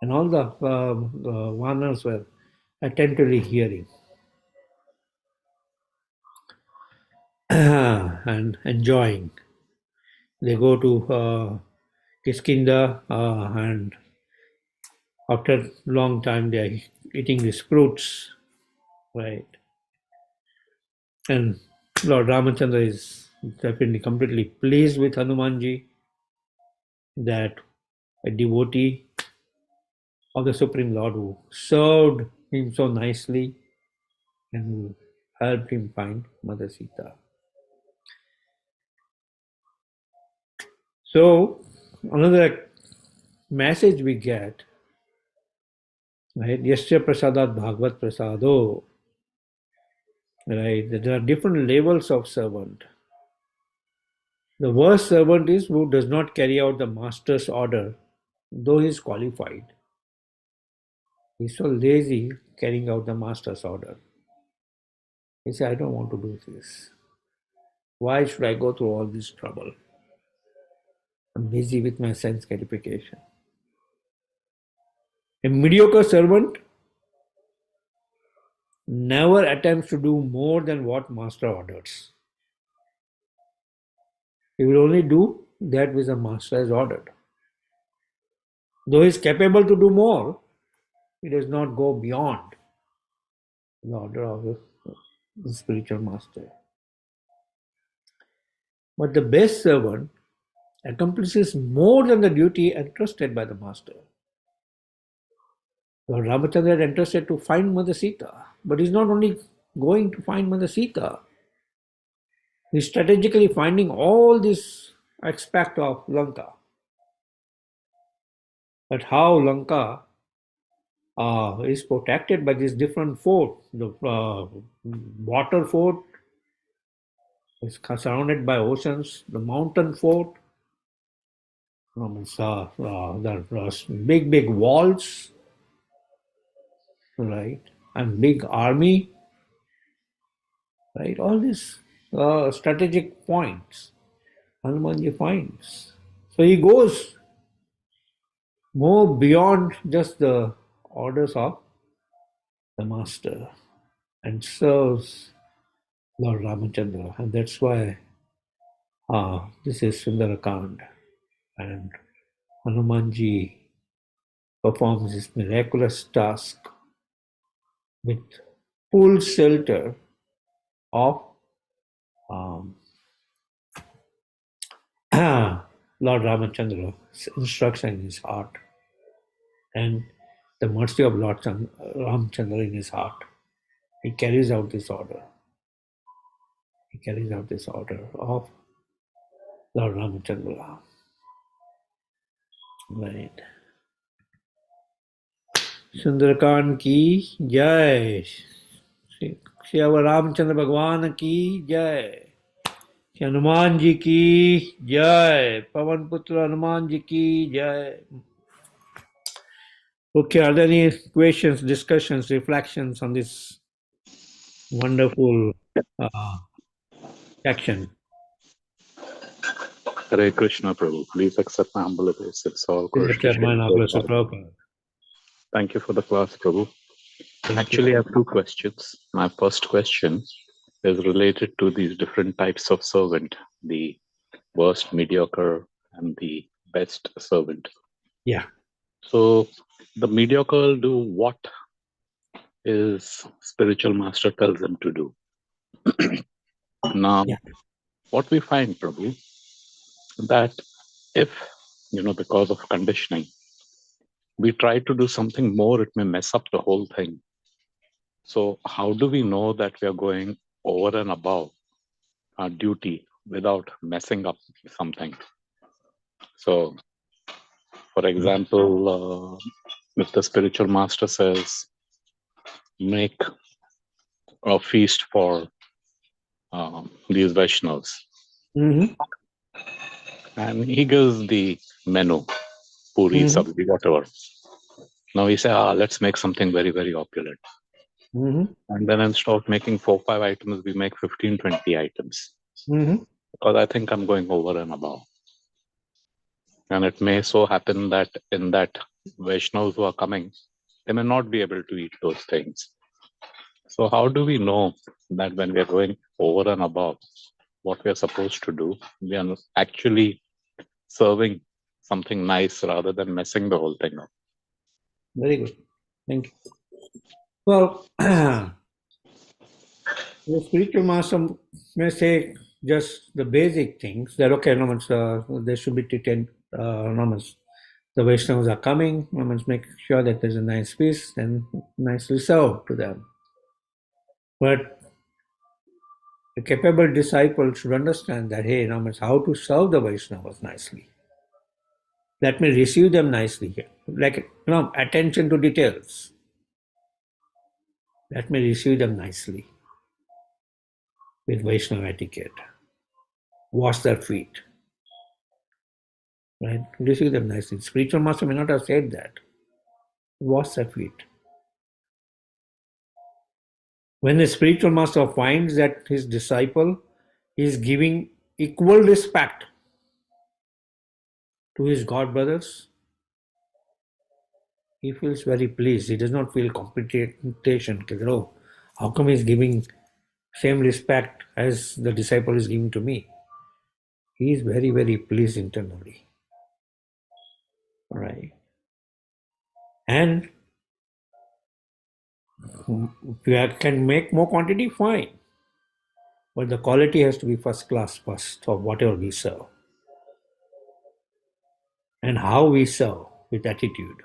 And all the Vanas were attentively hearing. and enjoying. They go to Kiskinda and after a long time they are eating these fruits, right? And Lord Ramachandra is definitely completely pleased with Hanumanji, that a devotee of the Supreme Lord who served him so nicely and who helped him find Mother Sita. So another message we get, right? Yasya prasadat bhagavad prasado, right? That there are different levels of servant. The worst servant is who does not carry out the master's order, though he is qualified. He's so lazy carrying out the master's order. He says, I don't want to do this. Why should I go through all this trouble? I'm busy with my sense gratification. A mediocre servant never attempts to do more than what master orders. He will only do that which the master has ordered. Though he is capable to do more, he does not go beyond the order of the spiritual master. But the best servant accomplishes more than the duty entrusted by the master. Lord Ramachandra had entrusted to find Mother Sita, but he's not only going to find Mother Sita, he's strategically finding all this aspect of Lanka. But how Lanka is protected by these different forts. The water fort is surrounded by oceans. The mountain fort, there are big, big walls, right? And big army, right? All these strategic points Hanumanji finds. So he goes more beyond just the orders of the master and serves Lord Ramachandra. And that's why this is Sundarakand. And Hanumanji performs this miraculous task with full shelter of um, Lord Ramachandra's instruction in his heart and the mercy of Lord Ramchandra in his heart. He carries out this order. He carries out this order of Lord Ramachandra. Right. Sundarkand की जय श्री श्री रामचंद्र भगवान की जय श्री हनुमान जी की जय पवन पुत्र हनुमान जी की जय. Okay, are there any questions, discussions, reflections on this wonderful section? Hare Krishna, Prabhu. Please accept my humble obeisance. All Please accept my noblest Prabhupada. Thank you for the class, Prabhu. Actually, I have two questions. My first question is related to these different types of servant, the worst, mediocre, and the best servant. Yeah. So the mediocre will do what his spiritual master tells them to do. Now, what we find, Prabhu, that if, because of conditioning, we try to do something more, it may mess up the whole thing. So how do we know that we are going over and above our duty without messing up something? So, for example, if the spiritual master says, make a feast for these Vaishnavas, and he gives the menu, puri, sabzi, whatever. Now he says, let's make something very, very opulent. And then instead of making 4-5 items, we make 15-20 items. Because I think I'm going over and above. And it may so happen that in that Vaishnavas who are coming, they may not be able to eat those things. So how do we know that when we are going over and above, what we are supposed to do. We are actually serving something nice rather than messing the whole thing up. Very good. Thank you. Well, the spiritual master may say just the basic things that, okay, no, they should be treated, no, the Vaishnavas are coming, no, make sure that there's a nice feast and nicely served to them. But a capable disciple should understand that, hey, no, how to serve the Vaishnavas nicely. Let me receive them nicely here. Like, attention to details. Let me receive them nicely with Vaishnava etiquette. Wash their feet. Right? Receive them nicely. Spiritual master may not have said that. Wash their feet. When the spiritual master finds that his disciple is giving equal respect to his god brothers, he feels very pleased. He does not feel competition. Oh, how come he's giving same respect as the disciple is giving to me? He is very, very pleased internally. Right. And if you can make more quantity, fine. But the quality has to be first class first of whatever we serve. And how we serve with attitude,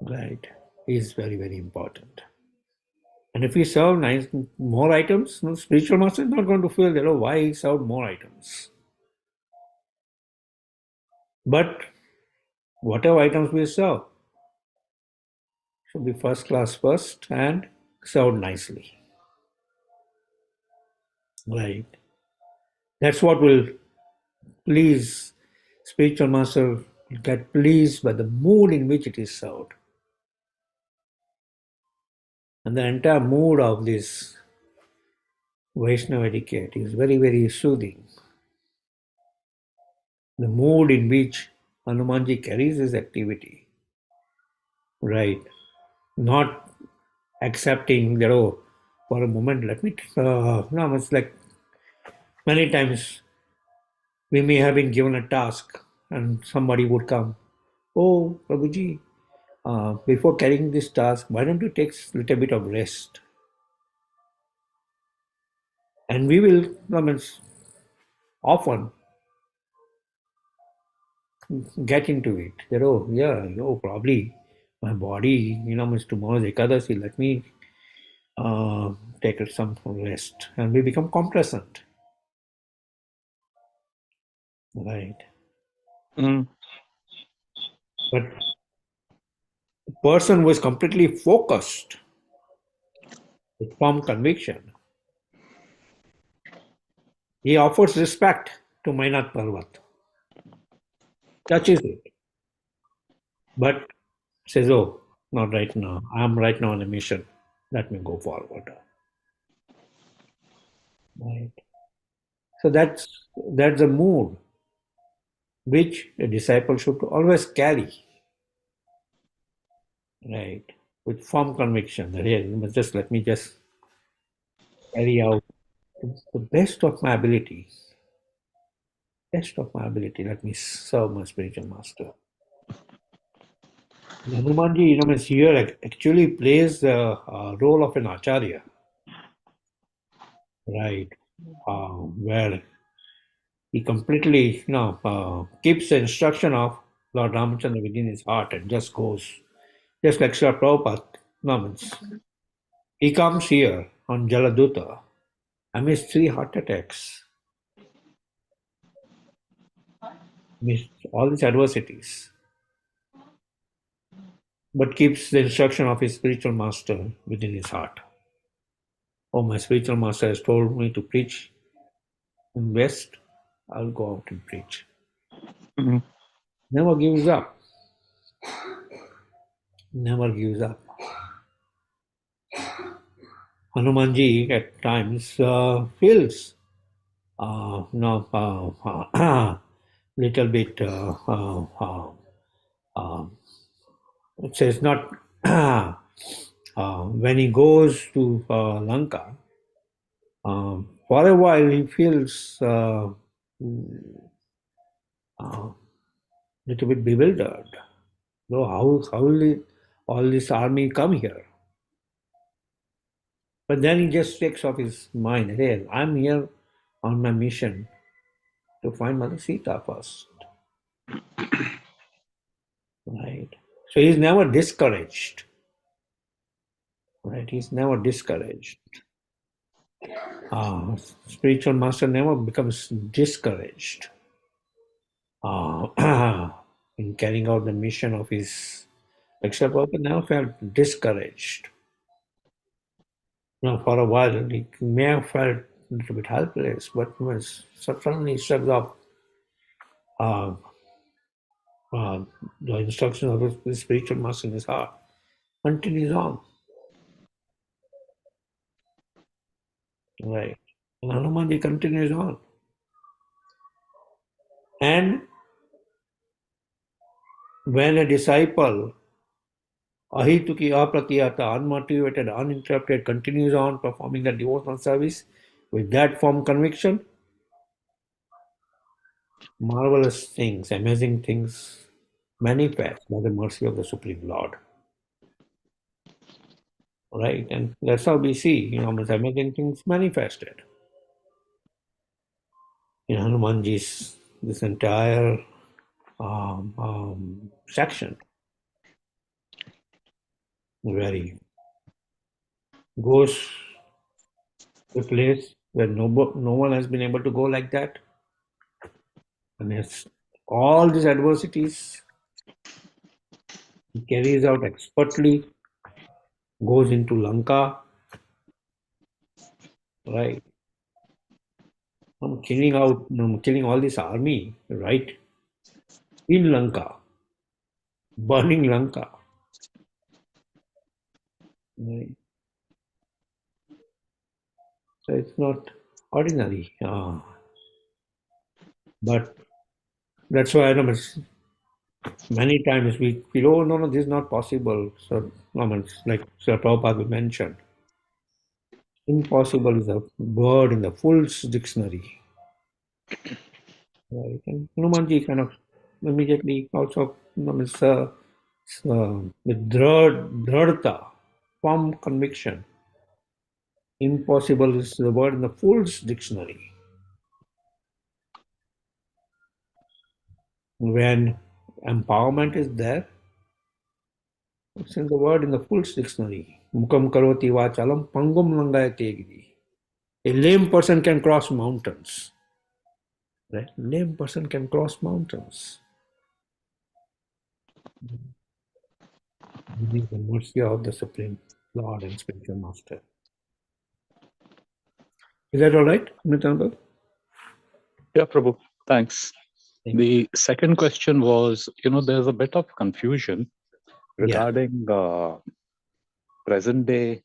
right, is very, very important. And if we serve nice more items, spiritual master is not going to feel that, oh, why he served more items. But whatever items we serve should be first class first and served nicely. Right. That's what will please spiritual master, get pleased by the mood in which it is served. And the entire mood of this Vaishnava etiquette is very, very soothing. The mood in which Hanumanji carries his activity, right? Not accepting that, oh, for a moment, let me, no, it's like many times we may have been given a task and somebody would come, oh, Prabhuji, before carrying this task, why don't you take a little bit of rest? And we will, often get into it. That, oh, yeah, probably my body, means tomorrow's Ekadasi, let me take some rest. And we become complacent. Right. Mm. But the person who is completely focused with firm conviction, he offers respect to Mainat Parvat, touches it, but says, oh, not right now. I'm right now on a mission. Let me go forward. Right. So that's a mood which a disciple should always carry, right, with firm conviction that, here, let me just carry out the best of my ability. Best of my ability, let me serve my spiritual master. Hanumanji, is here actually plays the role of an acharya, right, where he completely, keeps the instruction of Lord Ramachandra within his heart and just goes, just like Srila Prabhupada, he comes here on Jaladuta amidst 3 heart attacks, amidst all these adversities, but keeps the instruction of his spiritual master within his heart. Oh, my spiritual master has told me to preach in West, I'll go out and preach. Mm-hmm. Never gives up. Never gives up. Hanumanji at times feels little bit it says not when he goes to Lanka, for a while he feels little bit bewildered. So how will all this army come here? But then he just takes off his mind. Hey, I'm here on my mission to find Mother Sita first. Right. So he's never discouraged. Right. He's never discouraged. Spiritual master never becomes discouraged in carrying out the mission of his. Except Prabhupada never felt discouraged. For a while he may have felt a little bit helpless, but was suddenly struck up uh, the instruction of the spiritual master in his heart. Continues on. Right. And Hanumanji continues on. And when a disciple, ahituki apratiyata, unmotivated, uninterrupted, continues on performing the devotional service with that firm conviction, marvelous things, amazing things manifest by the mercy of the Supreme Lord. Right? And that's how we see, amazing things manifested. In Hanumanji's, this entire section, where he goes to a place where no one has been able to go like that. And it's all these adversities he carries out expertly, goes into Lanka, right? Killing all this army, right? In Lanka, burning Lanka. Right? So it's not ordinary. But that's why many times we feel, oh, no, this is not possible. So, like Sir Prabhupada mentioned, impossible is a word in the Fool's Dictionary. Right? And Hanumanji kind of immediately also with dradta, firm conviction. Impossible is the word in the Fool's Dictionary. When empowerment is there, it's in the word in the Fool's Dictionary. Mukam karoti vachalam pangum langayate giri. A lame person can cross mountains. Right? Lame person can cross mountains. This is the mercy of the Supreme Lord and Spiritual Master. Is that all right, Nitananda? Yeah, Prabhu. Thanks. Thank The second question was, there's a bit of confusion regarding present day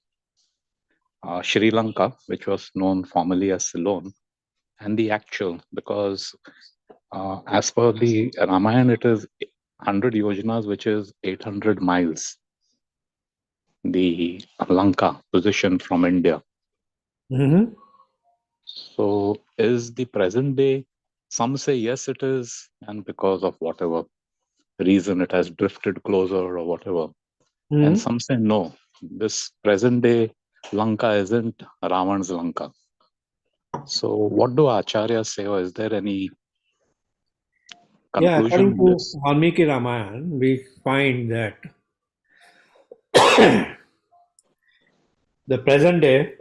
Sri Lanka, which was known formerly as Ceylon, and the actual, because as per the Ramayana, it is 100 yojanas, which is 800 miles, the Lanka position from India. Mm-hmm. So is the present day, some say yes it is, and because of whatever reason it has drifted closer or whatever. Mm-hmm. And some say no, this present day Lanka isn't Ravan's Lanka. So what do Acharyas say, or is there any Yeah, conclusion according on to this? Valmiki Ramayana, we find that the present day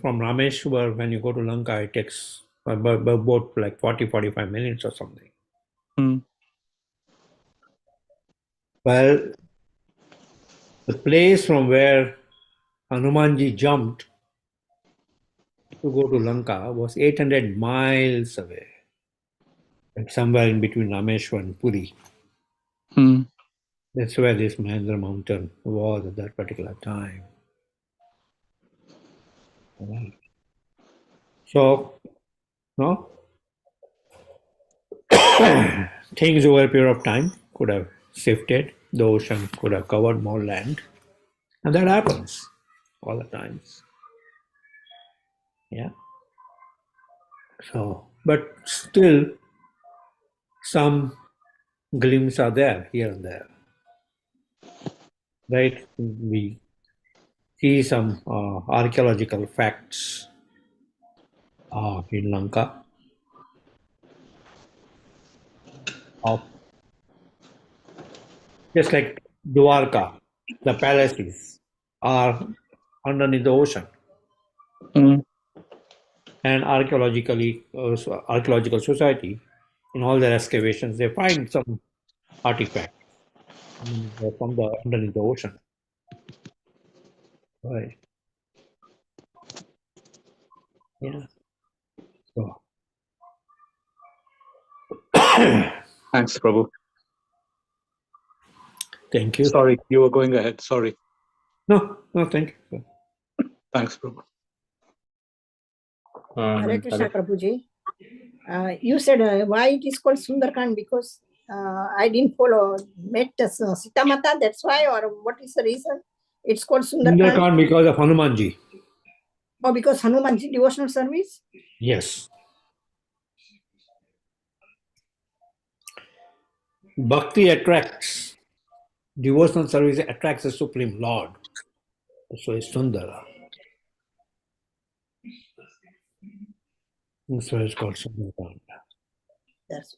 from Rameshwar, when you go to Lanka, it takes about like 40-45 minutes or something. Well, the place from where Hanumanji jumped to go to Lanka was 800 miles away, like somewhere in between Rameshwar and Puri. That's where this Mahendra mountain was at that particular time. Right. So, no, things over a period of time could have shifted. The ocean could have covered more land. And that happens all the times. Yeah. So, but still, some glimpses are there here and there, right? We see some archaeological facts in Lanka of just like Dwarka, the palaces are underneath the ocean, Mm. and archaeological society in all their excavations they find some artifact from the underneath the ocean. Right. Yeah. So, Thanks, Prabhu. thank you. Sorry, you were going ahead. Sorry. No, thank you. Thanks, Prabhu. Hare Krishna, Prabhuji. You said why it is called Sundarkand, because I didn't follow, met Sita Mata, that's why, or what is the reason it's called Sundarkand? Sundarkand because of Hanumanji. Or because Hanumanji devotional service? Yes. Bhakti attracts, devotional service attracts the Supreme Lord. So it's Sundara. So it's called Sundarkand. That's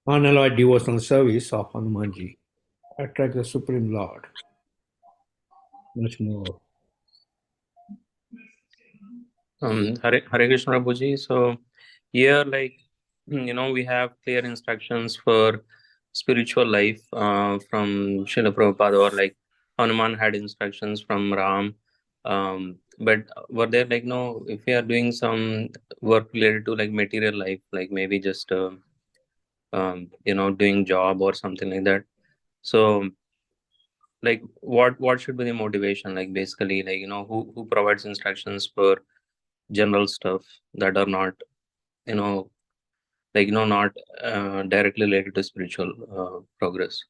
Unalloyed devotional service of Hanumanji attracts the Supreme Lord much more. Hare Krishna Prabhuji. So here, like, we have clear instructions for spiritual life from Srila Prabhupada, or like Hanuman had instructions from Ram. But were there, like, no, if we are doing some work related to like material life, like maybe just doing job or something like that, so like what should be the motivation, like basically, like, who provides instructions for general stuff that are not, not directly related to spiritual progress?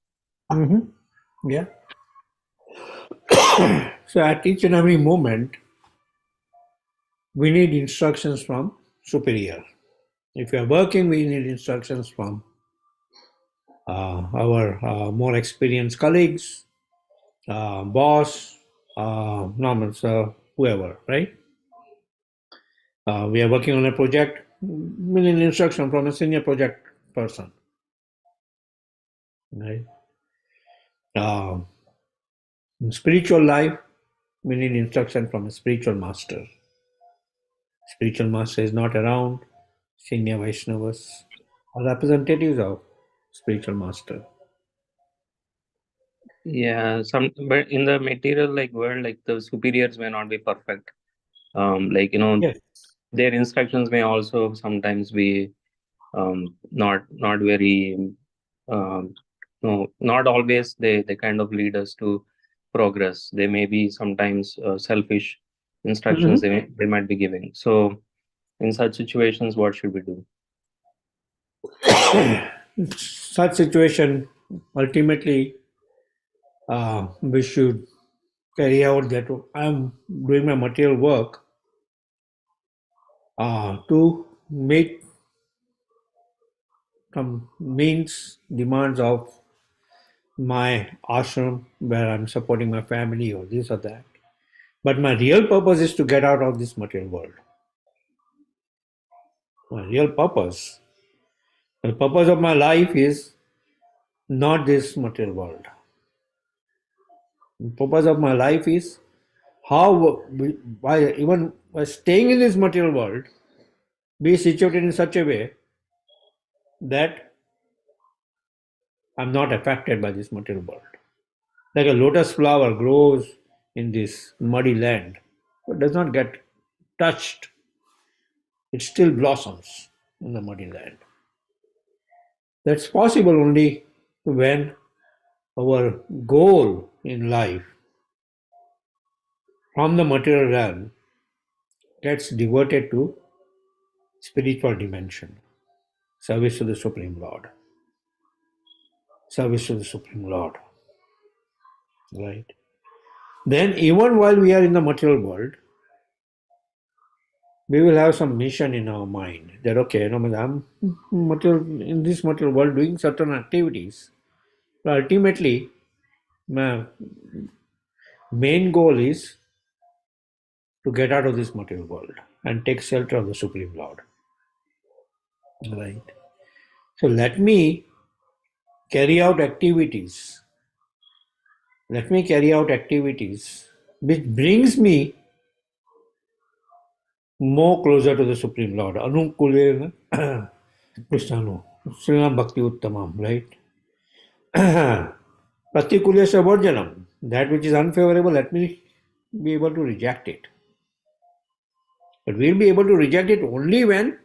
Yeah. So at each and every moment, we need instructions from superior. If we are working, we need instructions from our more experienced colleagues, boss, normal, so whoever, right? We are working on a project, we need instruction from a senior project person, right? In spiritual life, we need instruction from a spiritual master. Spiritual master is not around. Senior Vaishnavas are representatives of spiritual master. Yeah, but in the material like world, like the superiors may not be perfect. Yes. Their instructions may also sometimes be not very no, not always they kind of lead us to progress. They may be sometimes selfish instructions they might be giving. So in such situations, what should we do? Such situation, ultimately, we should carry out that I'm doing my material work to meet some means demands of my ashram where I'm supporting my family or this or that. But my real purpose is to get out of this material world. My real purpose, the purpose of my life is not this material world. The purpose of my life is how, even by staying in this material world, be situated in such a way that I'm not affected by this material world. Like a lotus flower grows in this muddy land, but does not get touched. It still blossoms in the muddy land. That's possible only when our goal in life from the material realm gets diverted to spiritual dimension, service to the Supreme Lord. Service to the Supreme Lord. Right? Then, even while we are in the material world, we will have some mission in our mind that okay, I'm in this material world doing certain activities. But ultimately, my main goal is to get out of this material world and take shelter of the Supreme Lord. Right. So let me carry out activities. Let me carry out activities which brings me more closer to the Supreme Lord. Anukulena Krishnanu. Srilam Bhakti Uttamam, right? Pratikulesha Varjanam. That which is unfavorable, let me be able to reject it. But we'll be able to reject it only when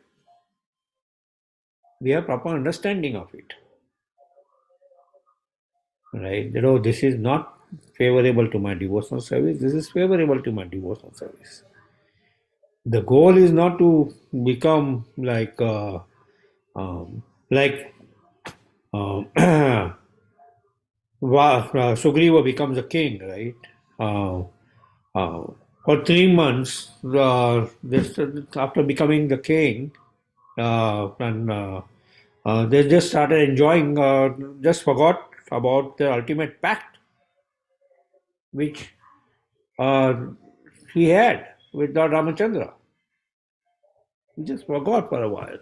we have proper understanding of it. Right? This is not favorable to my devotional service, this is favorable to my devotional service. The goal is not to become like like Sugriva becomes a king, right? Uh, for 3 months, after becoming the king, and they just started enjoying, just forgot about the ultimate pact which uh, he had with Lord Ramachandra. He just forgot for a while.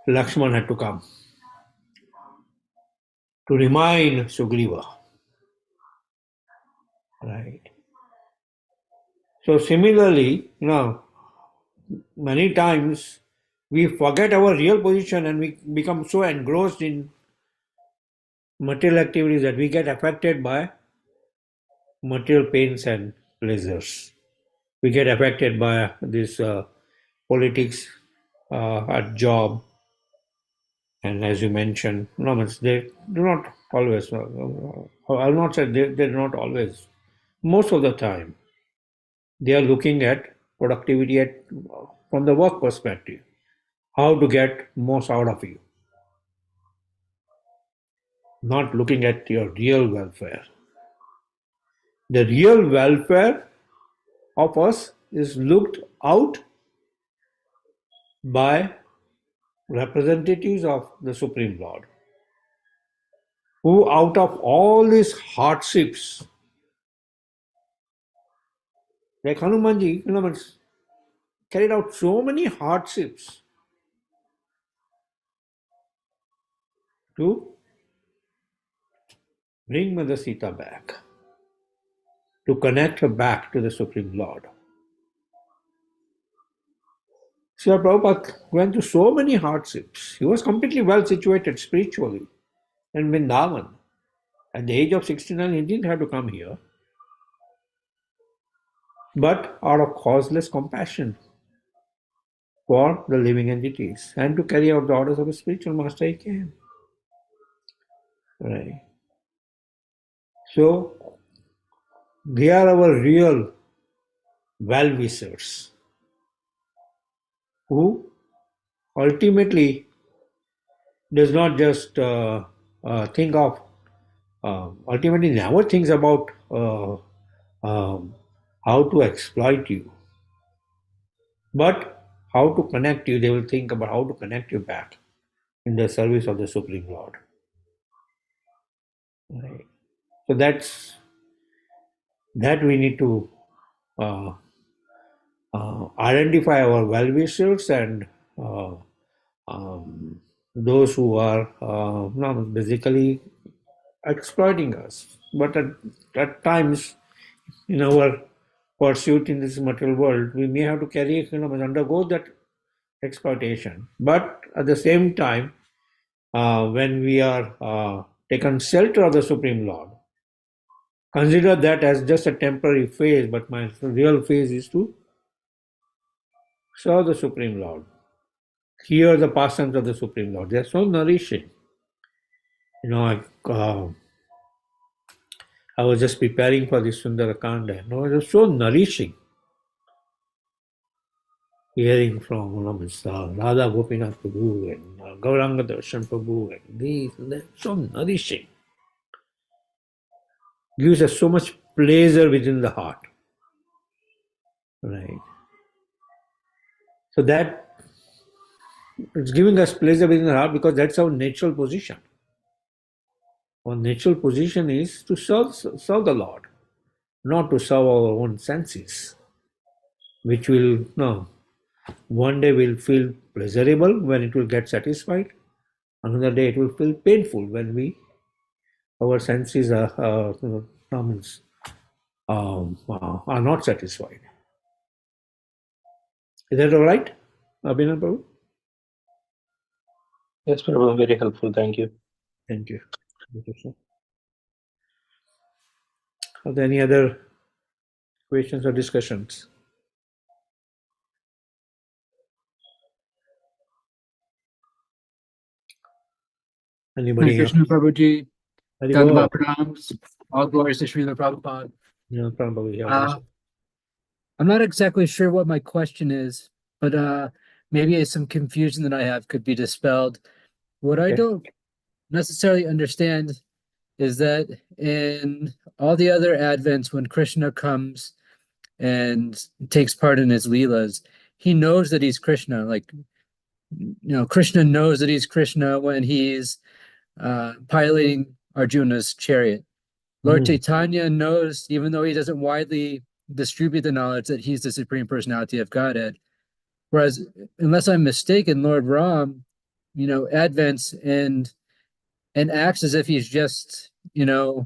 Lakshman had to come to remind Sugriva. Right. So similarly, many times we forget our real position and we become so engrossed in material activities that we get affected by material pains and pleasures. We get affected by this politics at job, and as you mentioned, they do not always. I'll not say they do not always. Most of the time, they are looking at productivity from the work perspective, how to get most out of you, not looking at your real welfare. The real welfare of us is looked out by representatives of the Supreme Lord, who out of all these hardships, like Hanumanji, carried out so many hardships to bring Mother Sita back, to connect her back to the Supreme Lord. Srila Prabhupada went through so many hardships. He was completely well situated spiritually in Vrindavan. At the age of 69, he didn't have to come here. But out of causeless compassion for the living entities and to carry out the orders of a spiritual master, he came. Right. So they are our real well-wishers who ultimately does not just think of, ultimately never thinks about how to exploit you, but how to connect you. They will think about how to connect you back in the service of the Supreme Lord. Right. So that we need to uh, identify our well-wishers and those who are basically exploiting us. But at times, in our pursuit in this material world, we may have to undergo that exploitation. But at the same time, when we are taken shelter of the Supreme Lord, consider that as just a temporary phase, but my real phase is to serve the Supreme Lord. Hear the pastimes of the Supreme Lord. They are so nourishing. I was just preparing for this Sundarakanda. It was so nourishing. Hearing from Radha Gopinath Prabhu and Gauranga Darshan Prabhu and these, and that, so nourishing. Gives us so much pleasure within the heart. Right. So that it's giving us pleasure within the heart because that's our natural position. Our natural position is to serve the Lord, not to serve our own senses, which will no. One day will feel pleasurable when it will get satisfied. Another day it will feel painful when our senses are not satisfied. Is that all right, Abhinav Prabhu? Yes, Prabhu, very helpful. Thank you. Thank you. Thank you, sir. Are there any other questions or discussions? Anybody Hare here? Krishna Prabhuji, Hari Dandava Bol. Pranams, all glories to Srila Prabhupada. Yeah, Prabhu, yeah, Uh, I'm not exactly sure what my question is, but maybe some confusion that I have could be dispelled. What I Okay. don't necessarily understand is that in all the other advents, when Krishna comes and takes part in his leelas, he knows that he's Krishna. Like, Krishna knows that he's Krishna when he's piloting Arjuna's chariot. Lord Chaitanya knows, even though he doesn't widely distribute the knowledge, that he's the Supreme Personality of Godhead. Whereas, unless I'm mistaken, Lord Ram, advents and acts as if he's just, a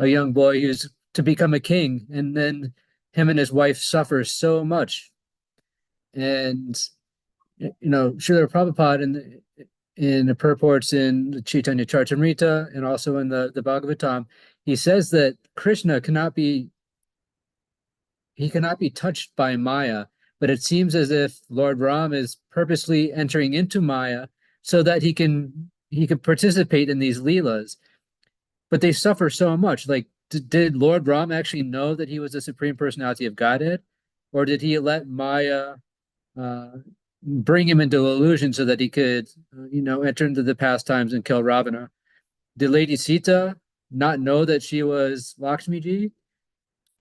young boy who's to become a king, and then him and his wife suffer so much. And Srila Prabhupada in the purports in the Chaitanya Charitamrita and also in the Bhagavatam, he says that Krishna cannot be touched by Maya, but it seems as if Lord Ram is purposely entering into Maya so that he can participate in these leelas. But they suffer so much. Like, did Lord Ram actually know that he was the Supreme Personality of Godhead, or did he let Maya bring him into illusion so that he could, enter into the pastimes and kill Ravana? Did Lady Sita not know that she was Lakshmi Ji?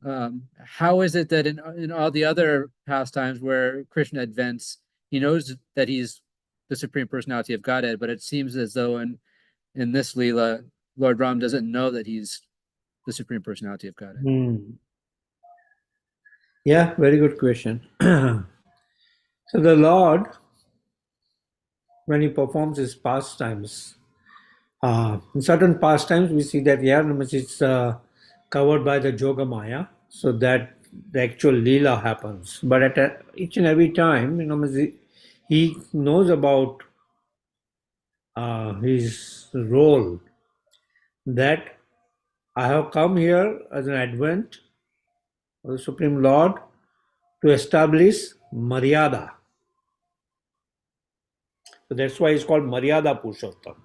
How is it that in all the other pastimes where Krishna advents, he knows that he's the Supreme Personality of Godhead, but it seems as though in this Leela, Lord Ram doesn't know that he's the Supreme Personality of Godhead. Yeah, very good question. So the Lord, when he performs his pastimes, in certain pastimes we see that it's covered by the Yoga Maya, so that the actual Leela happens. But at each and every time, he knows about his role, that I have come here as an advent of the Supreme Lord to establish Maryada. So that's why it's called Maryada Purushottam.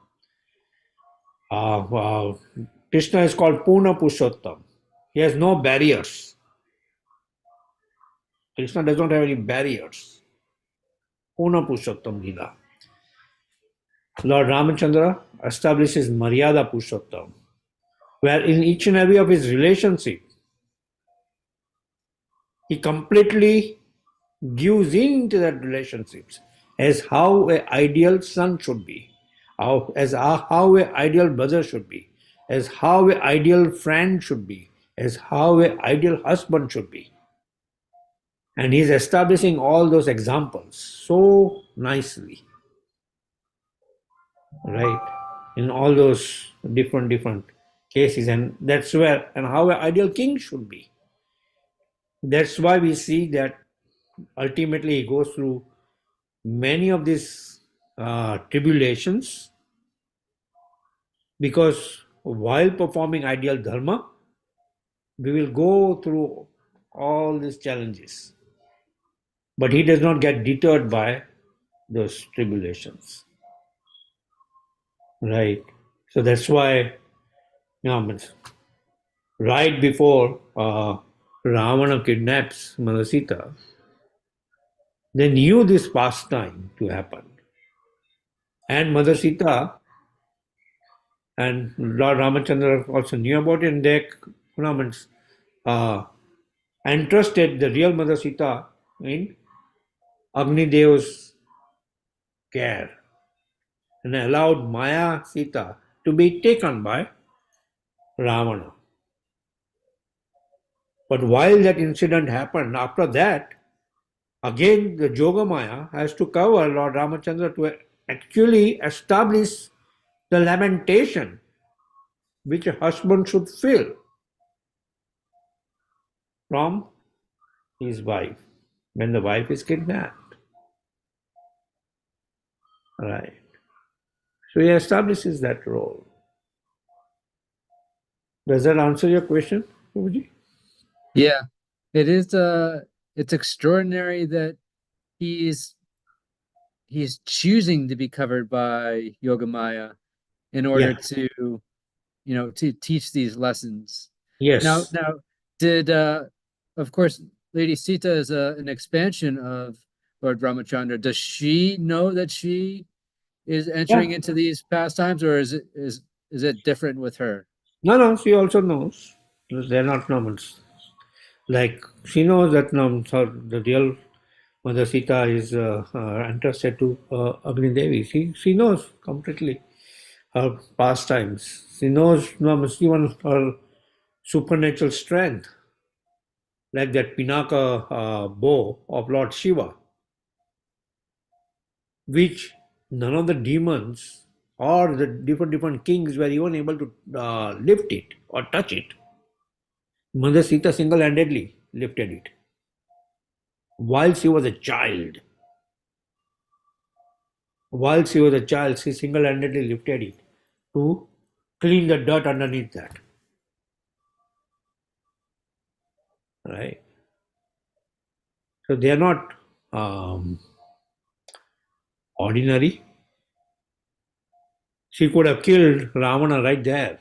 Krishna is called Purna Purushottam. He has no barriers. Krishna does not have any barriers. Purna Purushottam Leela. Lord Ramachandra establishes Maryada Purushottam, where in each and every of his relationship, he completely gives into that relationships as how an ideal son should be, how an ideal brother should be, as how an ideal friend should be, as how an ideal husband should be. And he's establishing all those examples so nicely, right? In all those different cases, and that's where and how an ideal king should be. That's why we see that ultimately he goes through many of these tribulations, because while performing ideal dharma, we will go through all these challenges. But he does not get deterred by those tribulations. Right. So that's why, right before Ravana kidnaps Mother Sita, they knew this pastime to happen. And Mother Sita and Lord Ramachandra also knew about it, and they entrusted the real Mother Sita in Agnideva's care and allowed Maya Sita to be taken by Ravana. But while that incident happened, after that, again the Yogamaya has to cover Lord Ramachandra to actually establish the lamentation which a husband should feel from his wife when the wife is kidnapped. Right. So he establishes that role. Does that answer your question, Prabhuji? Yeah, it is. It's extraordinary that he's choosing to be covered by Yogamaya in order Yeah. to, to teach these lessons. Yes. Now, did of course, Lady Sita is an expansion of Lord Ramachandra. Does she know that she is entering Yeah. into these pastimes, or is it different with her? No, she also knows. They're not normals. Like, she knows that the real Mother Sita is entrusted to Agni Devi. She knows completely her pastimes. She knows even her supernatural strength, like that Pinaka bow of Lord Shiva, which none of the demons or the different kings were even able to lift it or touch it. Mother Sita single-handedly lifted it while she was a child. While she was a child, she single-handedly lifted it to clean the dirt underneath that. Right? So they are not ordinary. She could have killed Ravana right there.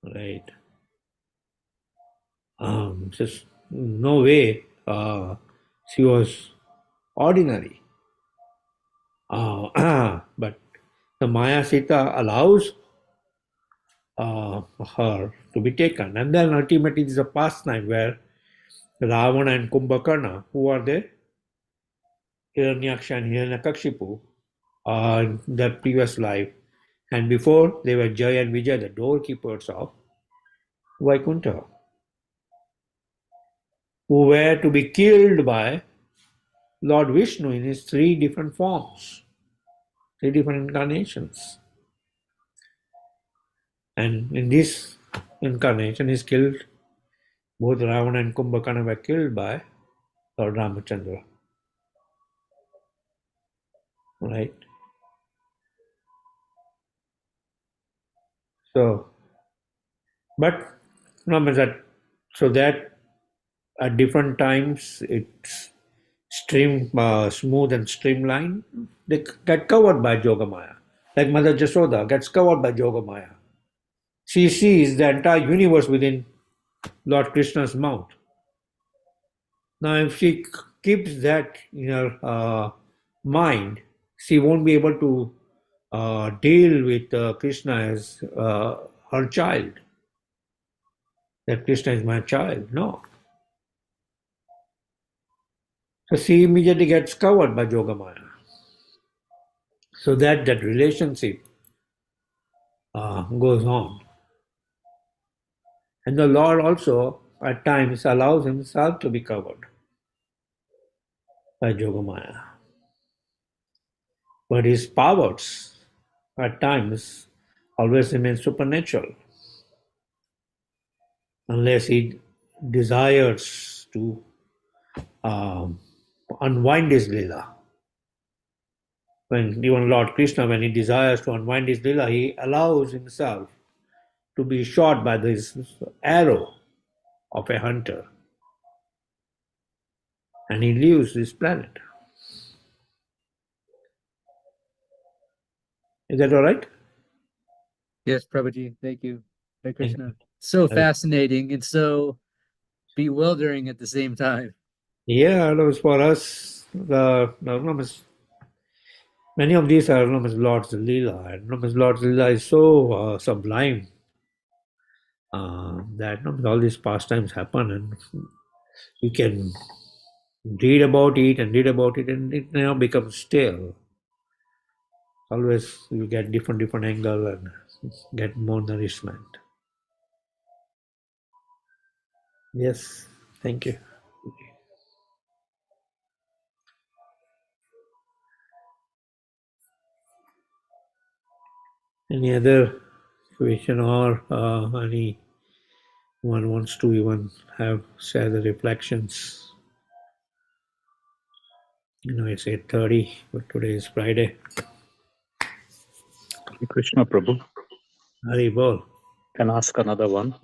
Right? Just no way she was ordinary. But the Maya Sita allows her to be taken. And then ultimately, this is a pastime where Ravana and Kumbhakarna, who are the Hiranyaksha and Hiranyakashipu, in their previous life, and before they were Jaya and Vijay, the doorkeepers of Vaikuntha, who were to be killed by Lord Vishnu in his three different forms, three different incarnations. And in this incarnation, he's killed. Both Ravana and Kumbhakarna were killed by Lord Ramachandra. Right? So, but no, so that at different times it's smooth and streamlined. They get covered by Yogamaya. Like Mother Jasoda gets covered by Yogamaya. She sees the entire universe within Lord Krishna's mouth. Now, if she keeps that in her mind, she won't be able to deal with Krishna as her child. That Krishna is my child. No. So she immediately gets covered by Yogamaya. So that relationship goes on. And the Lord also at times allows himself to be covered by Yogamaya. But his powers at times always remain supernatural unless he desires to unwind his lila. When even Lord Krishna, when he desires to unwind his lila, he allows himself to be shot by this arrow of a hunter, and he leaves this planet. Is that all right? Yes, Prabhuji, thank you. Hare Thank Krishna. So you. fascinating and so bewildering at the same time. Yeah, it was for us. Many of these are Lord's Leela, and Lord's Leela is so sublime. that all these pastimes happen, and you can read about it and read about it, and it now becomes stale. Always you get different angle and get more nourishment. Yes, thank you. Any other question, or anyone wants to even share the reflections? It's 8:30, but today is Friday. Krishna Prabhu. Hari Bol. Can ask another one.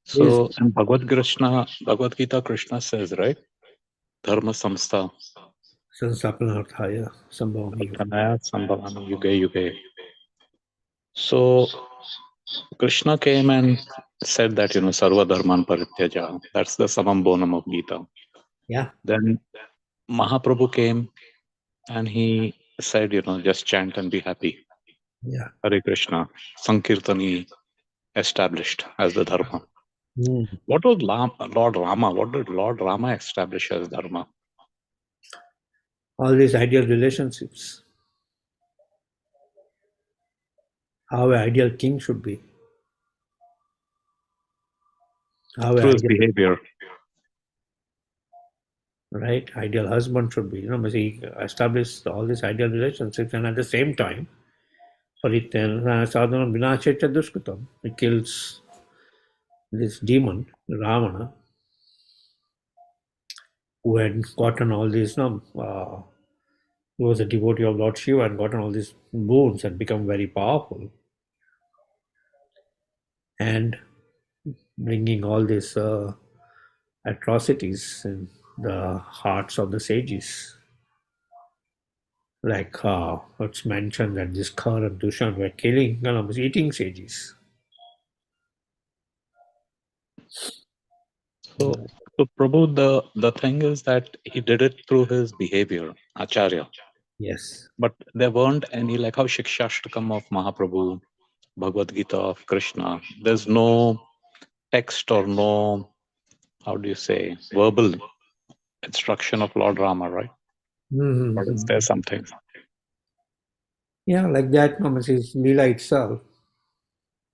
So in Bhagavad Gita, Krishna says, right? Dharma samstha. Sansthapanarthaya Sambhavami. Tanaya Sambhavami Yuge Yuge. So Krishna came and said that, Sarva Dharman Parityaja. That's the Samam Bonam of Gita. Yeah. Then Mahaprabhu came and he said, just chant and be happy. Yeah. Hare Krishna. Sankirtani established as the Dharma. Mm. What was Lord Rama? What did Lord Rama establish as Dharma? All these ideal relationships. How an ideal king should be. How Through his behavior. Right? Ideal husband should be. He established all these ideal relationships, and at the same time, sadhana vinashecha dushkutam. He kills this demon, Ravana, who had gotten all these, who was a devotee of Lord Shiva and gotten all these boons and become very powerful. And bringing all these atrocities in the hearts of the sages. Like it's mentioned that this Khar and Dushan were killing, eating sages. So Prabhu, the thing is that he did it through his behavior, Acharya. Yes. But there weren't any, like how Shikshashtakam of Mahaprabhu, Bhagavad Gita of Krishna, there's no text or no, how do you say, verbal instruction of Lord Rama, right? Mm-hmm. Or is there something? Yeah, like that, his Leela itself,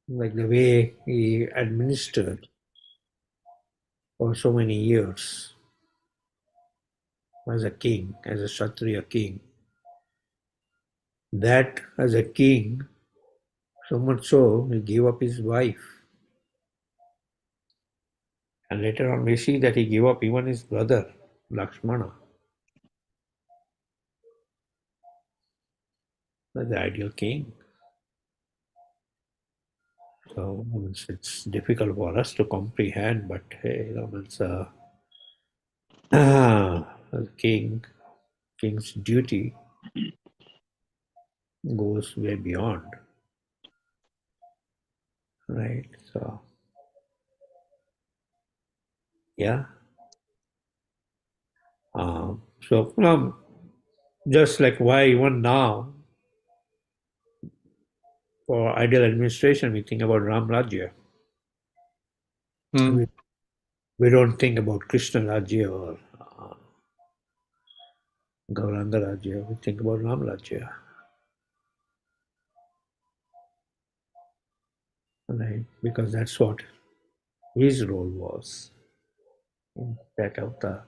like the way he administered for so many years as a king, as a Kshatriya king. That as a king, so much so, he gave up his wife. And later on, we see that he gave up even his brother, Lakshmana. That's the ideal king. So it's difficult for us to comprehend, but hey, it's a king's duty goes way beyond, right? So yeah. So just like why even now for ideal administration we think about Ram Rajya. We don't think about Krishna Rajya or Gauranga Rajya. We think about Ram Rajya. Right? Because that's what his role was in that avatar.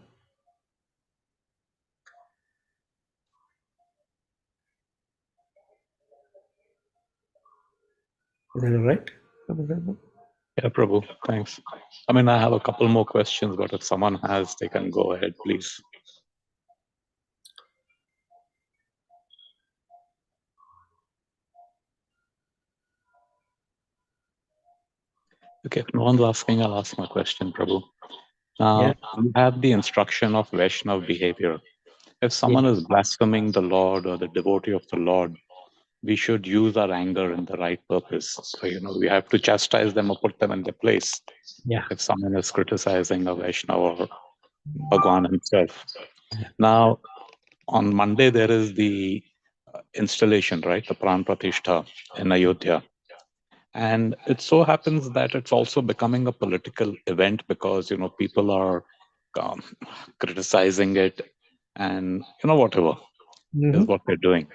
Is that all right? Yeah, Prabhu, thanks. I have a couple more questions, but if someone has, they can go ahead, please. Okay, if no one's asking, I'll ask my question, Prabhu. Now, we have the instruction of Vaishnav behavior. If someone is blaspheming the Lord or the devotee of the Lord, we should use our anger in the right purpose. So, we have to chastise them or put them in their place. Yeah. If someone is criticizing a Vaishnava or Bhagwan himself. Now, on Monday, there is the installation, right? The Pran Pratishtha in Ayodhya. And it so happens that it's also becoming a political event because, people are um, criticizing it and, whatever is what they're doing.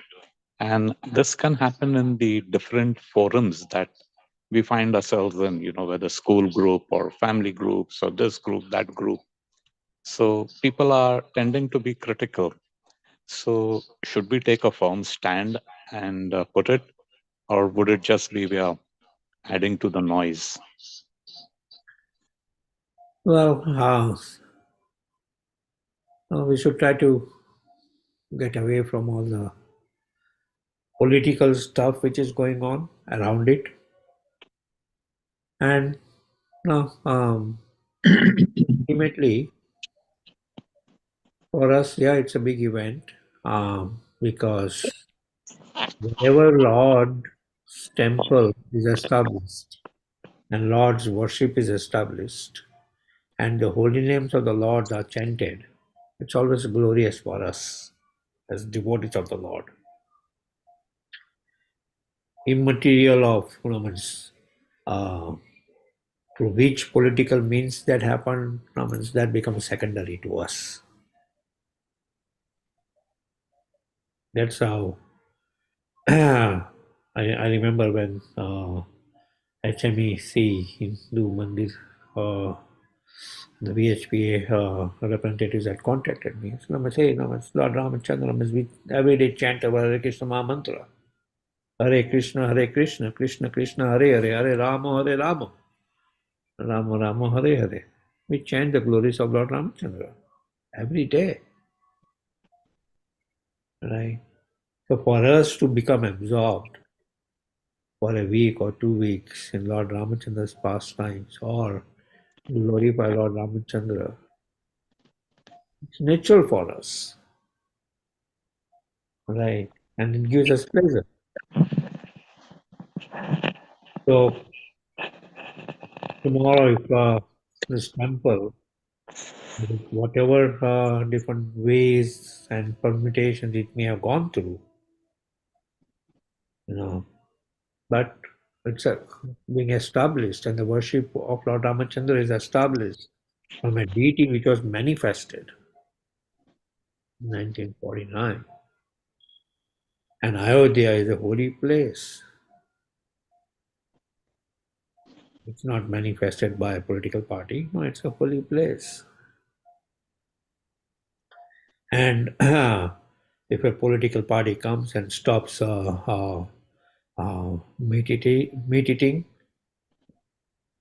And this can happen in the different forums that we find ourselves in, whether school group or family groups or this group, that group. So people are tending to be critical. So should we take a firm stand and put it, or would it just be we are adding to the noise? Well, we should try to get away from all the political stuff which is going on around it. And no, ultimately, for us, yeah, it's a big event because whenever Lord's temple is established and Lord's worship is established and the holy names of the Lord are chanted, it's always glorious for us as devotees of the Lord. Immaterial of means, through which political means that happen, means that becomes secondary to us. That's how I remember when HMEC Hindu Mandir, the VHPA representatives had contacted me. So I say, it's Lord Ramachandra, we every day chant our Hare Krishna Maha Mantra. Hare Krishna, Krishna Krishna, Hare Hare, Hare Rama, Hare Rama, Rama Rama, Hare Hare. We chant the glories of Lord Ramachandra every day. Right? So for us to become absorbed for a week or 2 weeks in Lord Ramachandra's pastimes or glorify Lord Ramachandra, it's natural for us. Right? And it gives us pleasure. So tomorrow, if this temple, whatever different ways and permutations it may have gone through, but it's being established, and the worship of Lord Ramachandra is established from a deity which was manifested in 1949. And Ayodhya is a holy place. It's not manifested by a political party. No, it's a holy place. And if a political party comes and stops meditating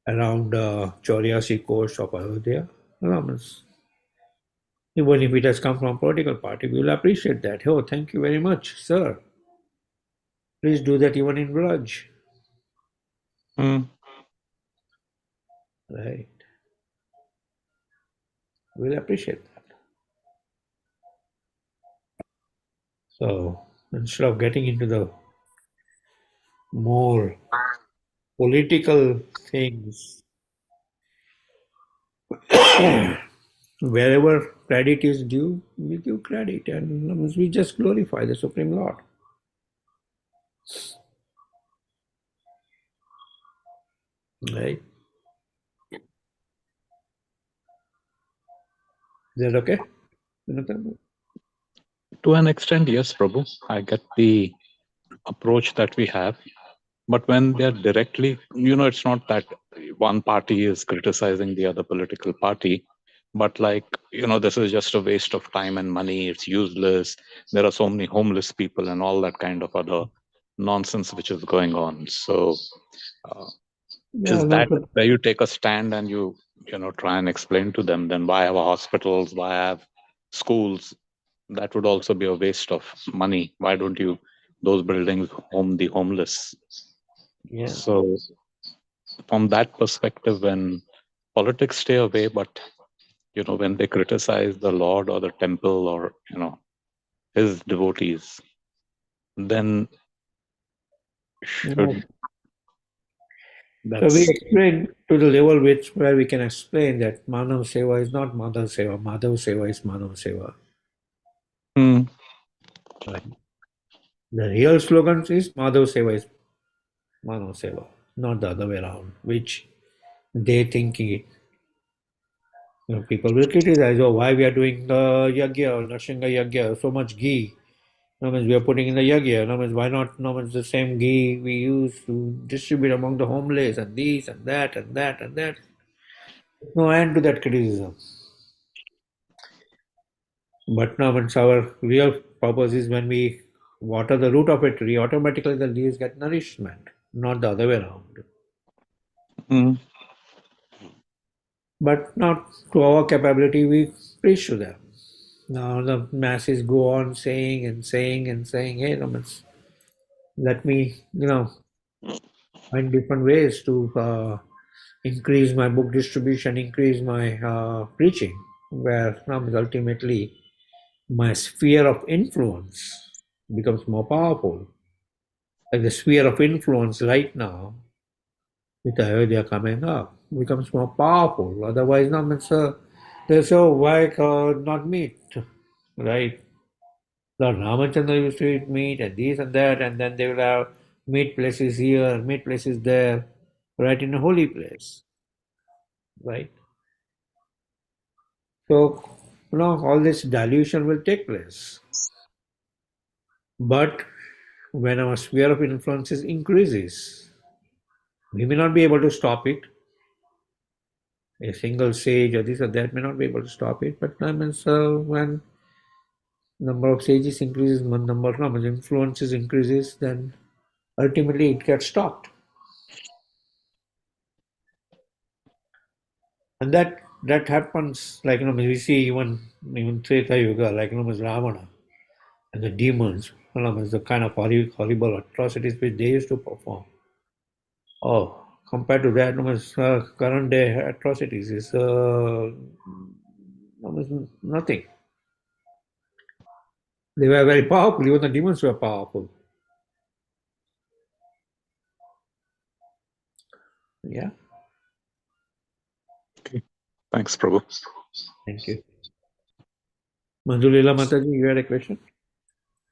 around Chauriasi coast of Ayodhya, even if it has come from a political party, we will appreciate that. Oh, thank you very much, sir. Please do that even in Braj. Right. We'll appreciate that. So instead of getting into the more political things, wherever credit is due, we give credit, and we just glorify the Supreme Lord. Right? Is that okay? To an extent, yes, Prabhu. I get the approach that we have. But when they're directly, it's not that one party is criticizing the other political party, but this is just a waste of time and money. It's useless. There are so many homeless people and all that kind of other nonsense which is going on. So is that where you take a stand and you try and explain to them, then why have hospitals, why have schools? That would also be a waste of money. Why don't you those buildings home the homeless? Yeah. So from that perspective, when politics stay away, but when they criticize the Lord or the temple or his devotees, then should So we explain to the level where we can explain that Manav Seva is not Madhav Seva. Madhav Seva is Manav Seva. Right. The real slogan is Madhav Seva is Manav Seva. not the other way around, which they think it. People will criticize, oh, why we are doing the yagya or Narshinga yagya, so much ghee. No means we are putting in the yagya. No means why not? No means the same ghee we use to distribute among the homeless and this and that and that and that. No end to that criticism. But now, once our real purpose is when we water the root of a tree, automatically the leaves get nourishment, not the other way around. Mm. But not to our capability, we preach to them. Now the masses go on saying and saying and saying, hey, no, let me, find different ways to increase my book distribution, increase my preaching, where ultimately my sphere of influence becomes more powerful. Like the sphere of influence right now, with the Ayodhya coming up, becomes more powerful. Otherwise, no, there's so why not meat, right? Lord Ramachandra used to eat meat and this and that, and then they will have meat places here, meat places there, right in a holy place, right? So, all this dilution will take place. But when our sphere of influences increases, we may not be able to stop it. A single sage or this or that may not be able to stop it, but when number of sages increases, number of influences increases, then ultimately it gets stopped. And that happens, like we see even Treta Yuga, like Ravana and the demons, the kind of horrible atrocities which they used to perform. Oh, compared to that, current day atrocities is nothing. They were very powerful. Even the demons were powerful. Yeah. Okay. Thanks, Prabhu. Thank you. Manjulila Mataji, you had a question?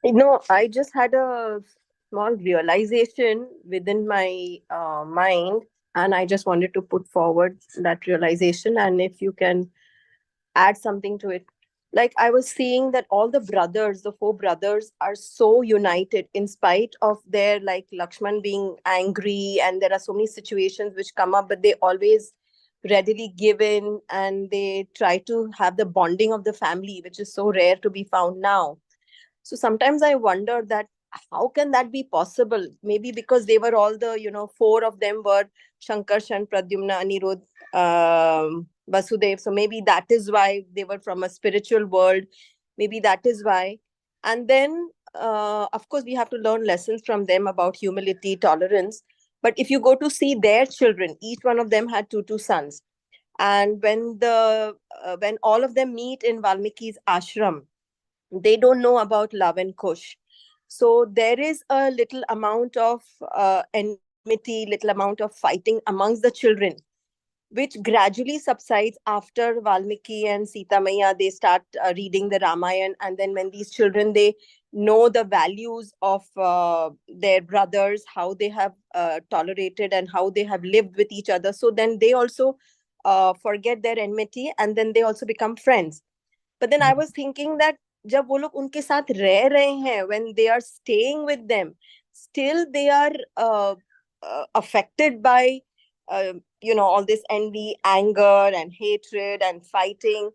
No, I just had a small realization within my mind, and I just wanted to put forward that realization. And if you can add something to it. Like I was seeing that all the brothers, the four brothers, are so united in spite of their, like Lakshman being angry, and there are so many situations which come up, but they always readily give in and they try to have the bonding of the family, which is so rare to be found now. So sometimes I wonder that how can that be possible? Maybe because they were all the, four of them were Shankarshan, Pradyumna, Anirudh, Vasudev. So maybe that is why they were from a spiritual world. Maybe that is why. And then, of course, we have to learn lessons from them about humility, tolerance. But if you go to see their children, each one of them had two sons. And when all of them meet in Valmiki's ashram, they don't know about love and kush. So there is a little amount of enmity, little amount of fighting amongst the children, which gradually subsides after Valmiki and Sita Maya, they start reading the Ramayana. And then when these children, they know the values of their brothers, how they have tolerated and how they have lived with each other. So then they also forget their enmity, and then they also become friends. But then I was thinking that जब वो लोग उनके साथ रह रहे हैं, when they are staying with them, still they are affected by all this envy, anger and hatred and fighting.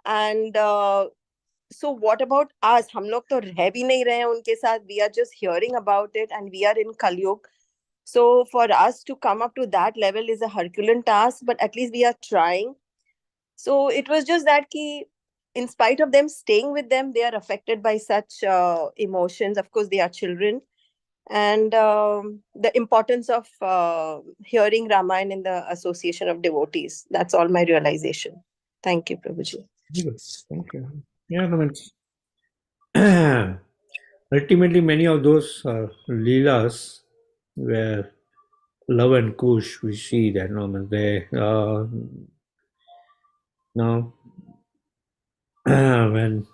And so what about us? हम लोग तो रह भी नहीं रहे हैं उनके साथ. We are just hearing about it, and we are in Kalyug. So for us to come up to that level is a Herculean task, but at least we are trying. So it was just that in spite of them staying with them, they are affected by such emotions. Of course, they are children. And the importance of hearing Ramayana in the association of devotees. That's all my realization. Thank you, Prabhuji. Thank you. Yeah, ultimately, many of those leelas where love and kush, we see that they now when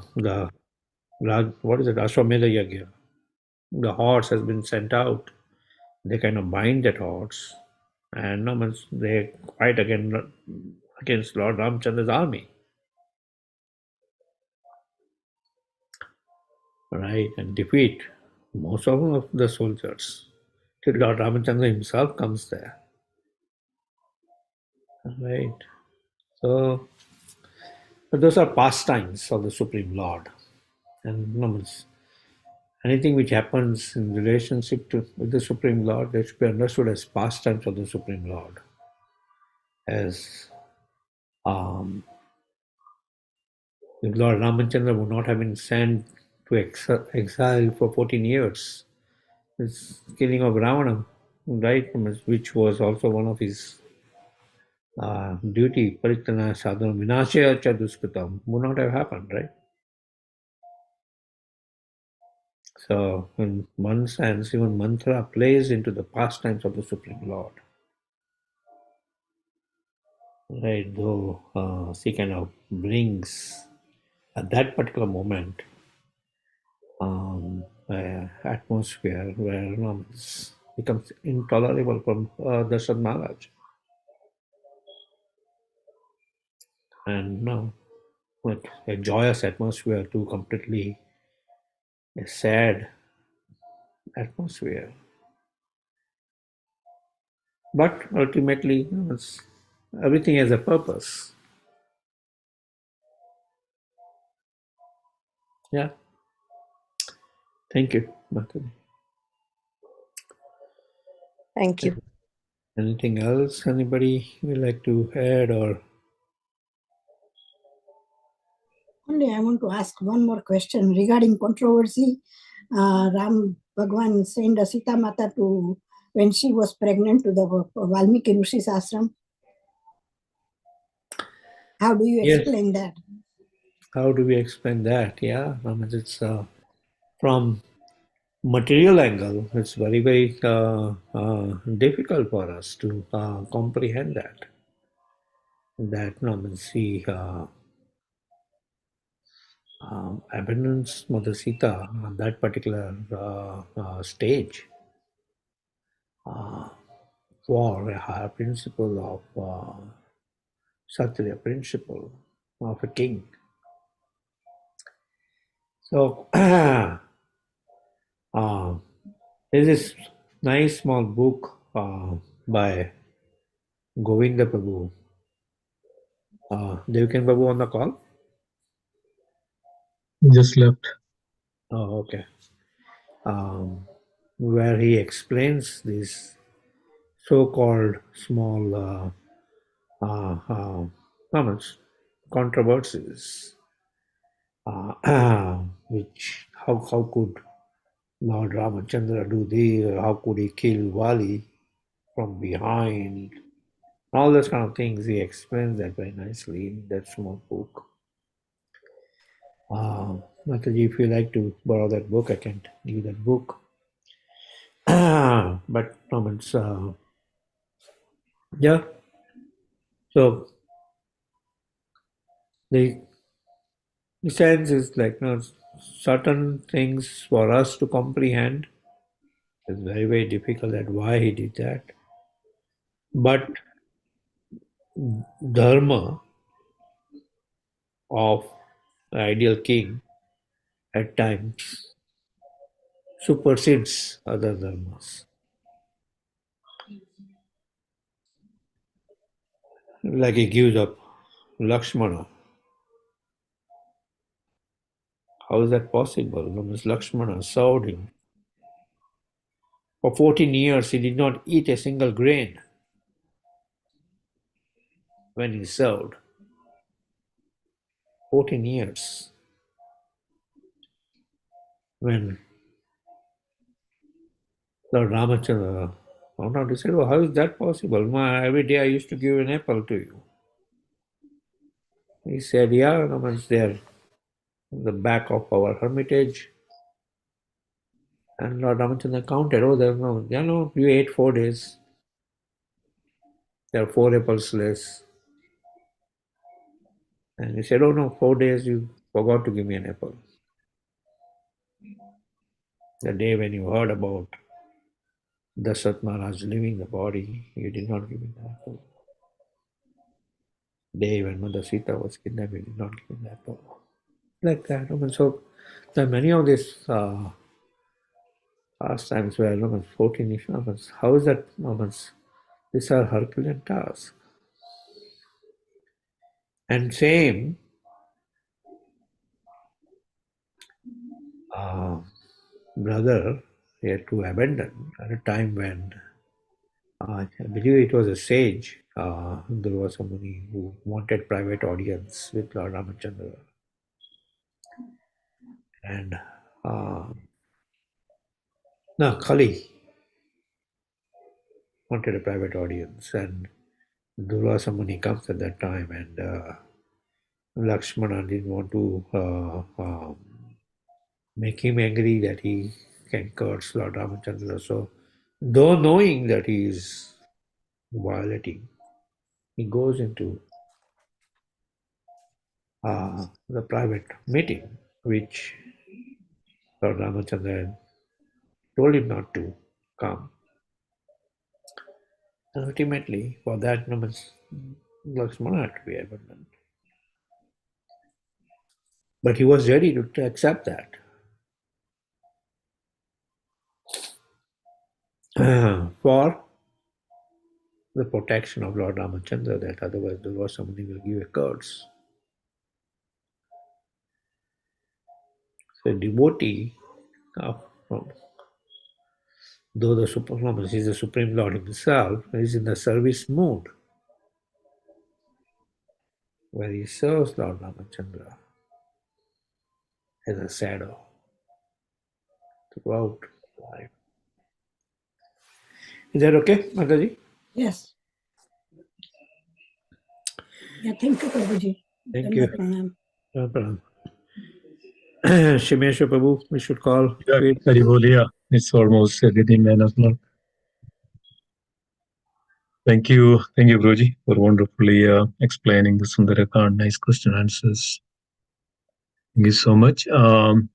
the what is it, Ashwamedha Yagya, the horse has been sent out they kind of bind their thoughts, and they fight against Lord Ramchandra's army, right, and defeat most of the soldiers. Till Lord Ramchandra himself comes there, right? So those are pastimes of the Supreme Lord, and anything which happens in relationship with the Supreme Lord, they should be understood as pastimes of the Supreme Lord. As if Lord Ramachandra would not have been sent to exile for 14 years, this killing of Ravana, right, which was also one of his duty, Paritana Sadhana Vinashaya Chaduskritam, would not have happened, right? So, in one sense, even mantra plays into the pastimes of the Supreme Lord. Right, though she kind of brings at that particular moment atmosphere where it becomes intolerable from Darshan Maharaj. And like a joyous atmosphere to completely a sad atmosphere. But ultimately, everything has a purpose. Yeah. Thank you, Mataji. Thank you. Anything else anybody would like to add or? Only I want to ask one more question regarding controversy. Ram Bhagwan sent Sita Mata to, when she was pregnant, to the Valmiki Rishi's ashram. How do you Yes. explain that? How do we explain that? Yeah, it's from material angle, it's very, very difficult for us to comprehend that. That see abundance Mother Sita on that particular stage for a higher principle of Satya principle of a king. So there's this nice small book by Govinda Prabhu. Devkan Babu on the call? Just left. Oh, okay. Where he explains these so-called small comments, controversies, which how could Lord Ramachandra do this? How could he kill Vali from behind? All those kind of things. He explains that very nicely in that small book. Mataji, if you like to borrow that book, I can give that book. But it's yeah. So the sense is like certain things for us to comprehend. It's very, very difficult that why he did that. But dharma of the ideal king at times supersedes other dharmas. Like he gives up Lakshmana. How is that possible? Lakshmana served him. For 14 years he did not eat a single grain when he served. 14 years. When Lord Ramachandra found out, he said, "Oh, how is that possible? Every day I used to give an apple to you." He said, "Yeah, it's there in the back of our hermitage." And Lord Ramachandra counted, "Oh, there's you ate 4 days. There are 4 apples less." And he said, "Oh no, 4 days you forgot to give me an apple. The day when you heard about Dasarat Maharaj leaving the body, he did not give him the apple. Day when Mother Sita was kidnapped, he did not give him the apple. Like that. So there are many of these pastimes where 14 issues. How is that? These are Herculean tasks. And same, brother he had to abandon at a time when I believe it was a sage, there was somebody who wanted private audience with Lord Ramachandra. And Kali wanted a private audience, and Durvasa Muni comes at that time, and Lakshmana didn't want to make him angry that he can curse Lord Ramachandra. So, though knowing that he is violating, he goes into the private meeting, which Lord Ramachandra told him not to come. And ultimately, for that, Lakshmana had to be abandoned. But he was ready to accept that. For the protection of Lord Ramachandra, that otherwise Durvasa Muni will give a curse. So a devotee, though the Supreme is the Supreme Lord himself, is in the service mood, where he serves Lord Ramachandra as a shadow throughout life. Is that okay, Mataji? Yes. Yeah, thank you, Prabhuji. Thank you. Pranam. No problem. Shimesha Prabhu, we should call. Yeah, it's almost getting 9 o'clock. Thank you, Guruji, for wonderfully explaining the Sundarakand. Nice question answers. Thank you so much. The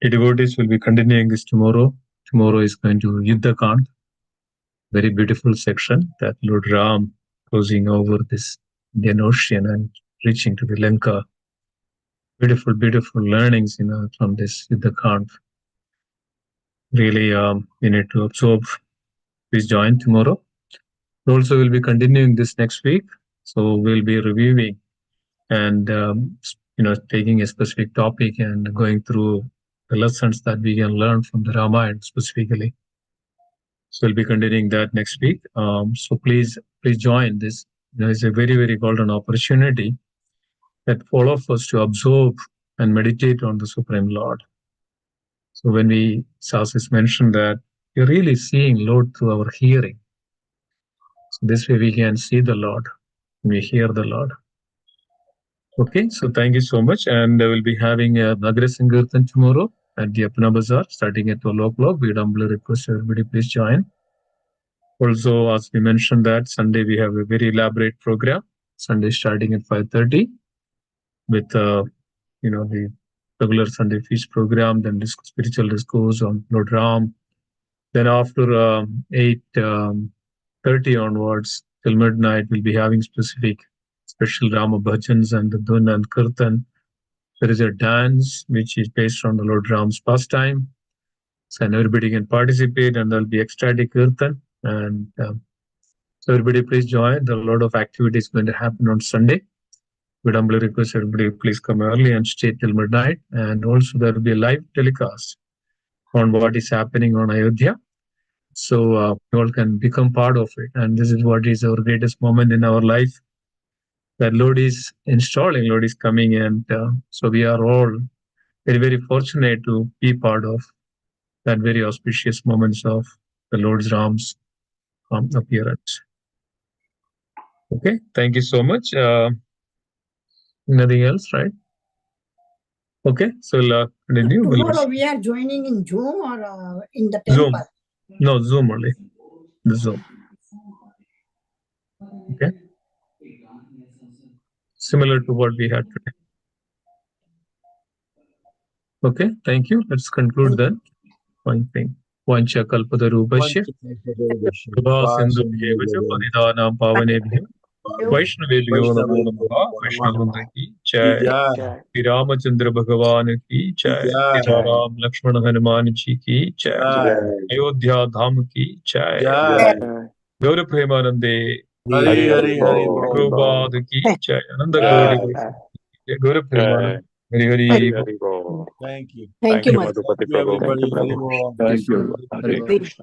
devotees will be continuing this tomorrow. Tomorrow is going to Yuddhakand, very beautiful section that Lord Ram crossing over this Indian Ocean and reaching to the Lanka. Beautiful, beautiful learnings, from this Yuddhakand. Really, we need to absorb. Please join tomorrow. Also, we'll be continuing this next week. So we'll be reviewing and taking a specific topic and going through the lessons that we can learn from the Ramayana specifically. So we'll be continuing that next week. So please join this. It's a very, very golden opportunity that all of us to absorb and meditate on the Supreme Lord. So when Sas mentioned that you're really seeing Lord through our hearing. So this way we can see the Lord, we hear the Lord. Okay, so thank you so much. And I will be having a Nagra Sankirtan tomorrow at the Apna Bazaar starting at 12 o'clock. We humbly request everybody please join. Also, as we mentioned that Sunday we have a very elaborate program. Sunday starting at 5:30 with the regular Sunday feast program, then spiritual discourse on Lord Ram. Then after 8:30 onwards till midnight, we'll be having special Rama bhajans and the Dhun and Kirtan. There is a dance which is based on the Lord Ram's pastime. So everybody can participate and there'll be ecstatic Kirtan. And so everybody please join. There are a lot of activities going to happen on Sunday. We'd humbly request everybody please come early and stay till midnight. And also there will be a live telecast on what is happening on Ayodhya. So you all can become part of it. And this is what is our greatest moment in our life. That Lord is installing, Lord is coming. And so we are all very, very fortunate to be part of that very auspicious moments of the Lord's Ram's appearance. Okay, thank you so much. Nothing else, right? Okay, so continue. Tomorrow we are joining in Zoom or in the temple? Zoom. No, Zoom only. The Zoom. Okay. Similar to what we had today. Okay, thank you. Let's conclude then. One thing. वाञ्छाकल्पतरूपस्य कृपा सिन्धुभ्येव च पतितानां पावनेभ्यो वैष्णवेभ्यो नमो नमः। वैष्णववृंद की जय। श्री रामचंद्र भगवान की जय। सीता राम लक्ष्मण हनुमान जी की जय। अयोध्या धाम की जय। गौर प्रेमानंदे हरि हरि प्रभुपाद की जय। आनंद गौरी गौर प्रेमानंद हरि हरि हरि बोल। Thank you. Thank you, Madhupati Prabhu. Hare Thank you, Krishna. Prabhu. Hare Thank you. Krishna. Hare Hare Krishna.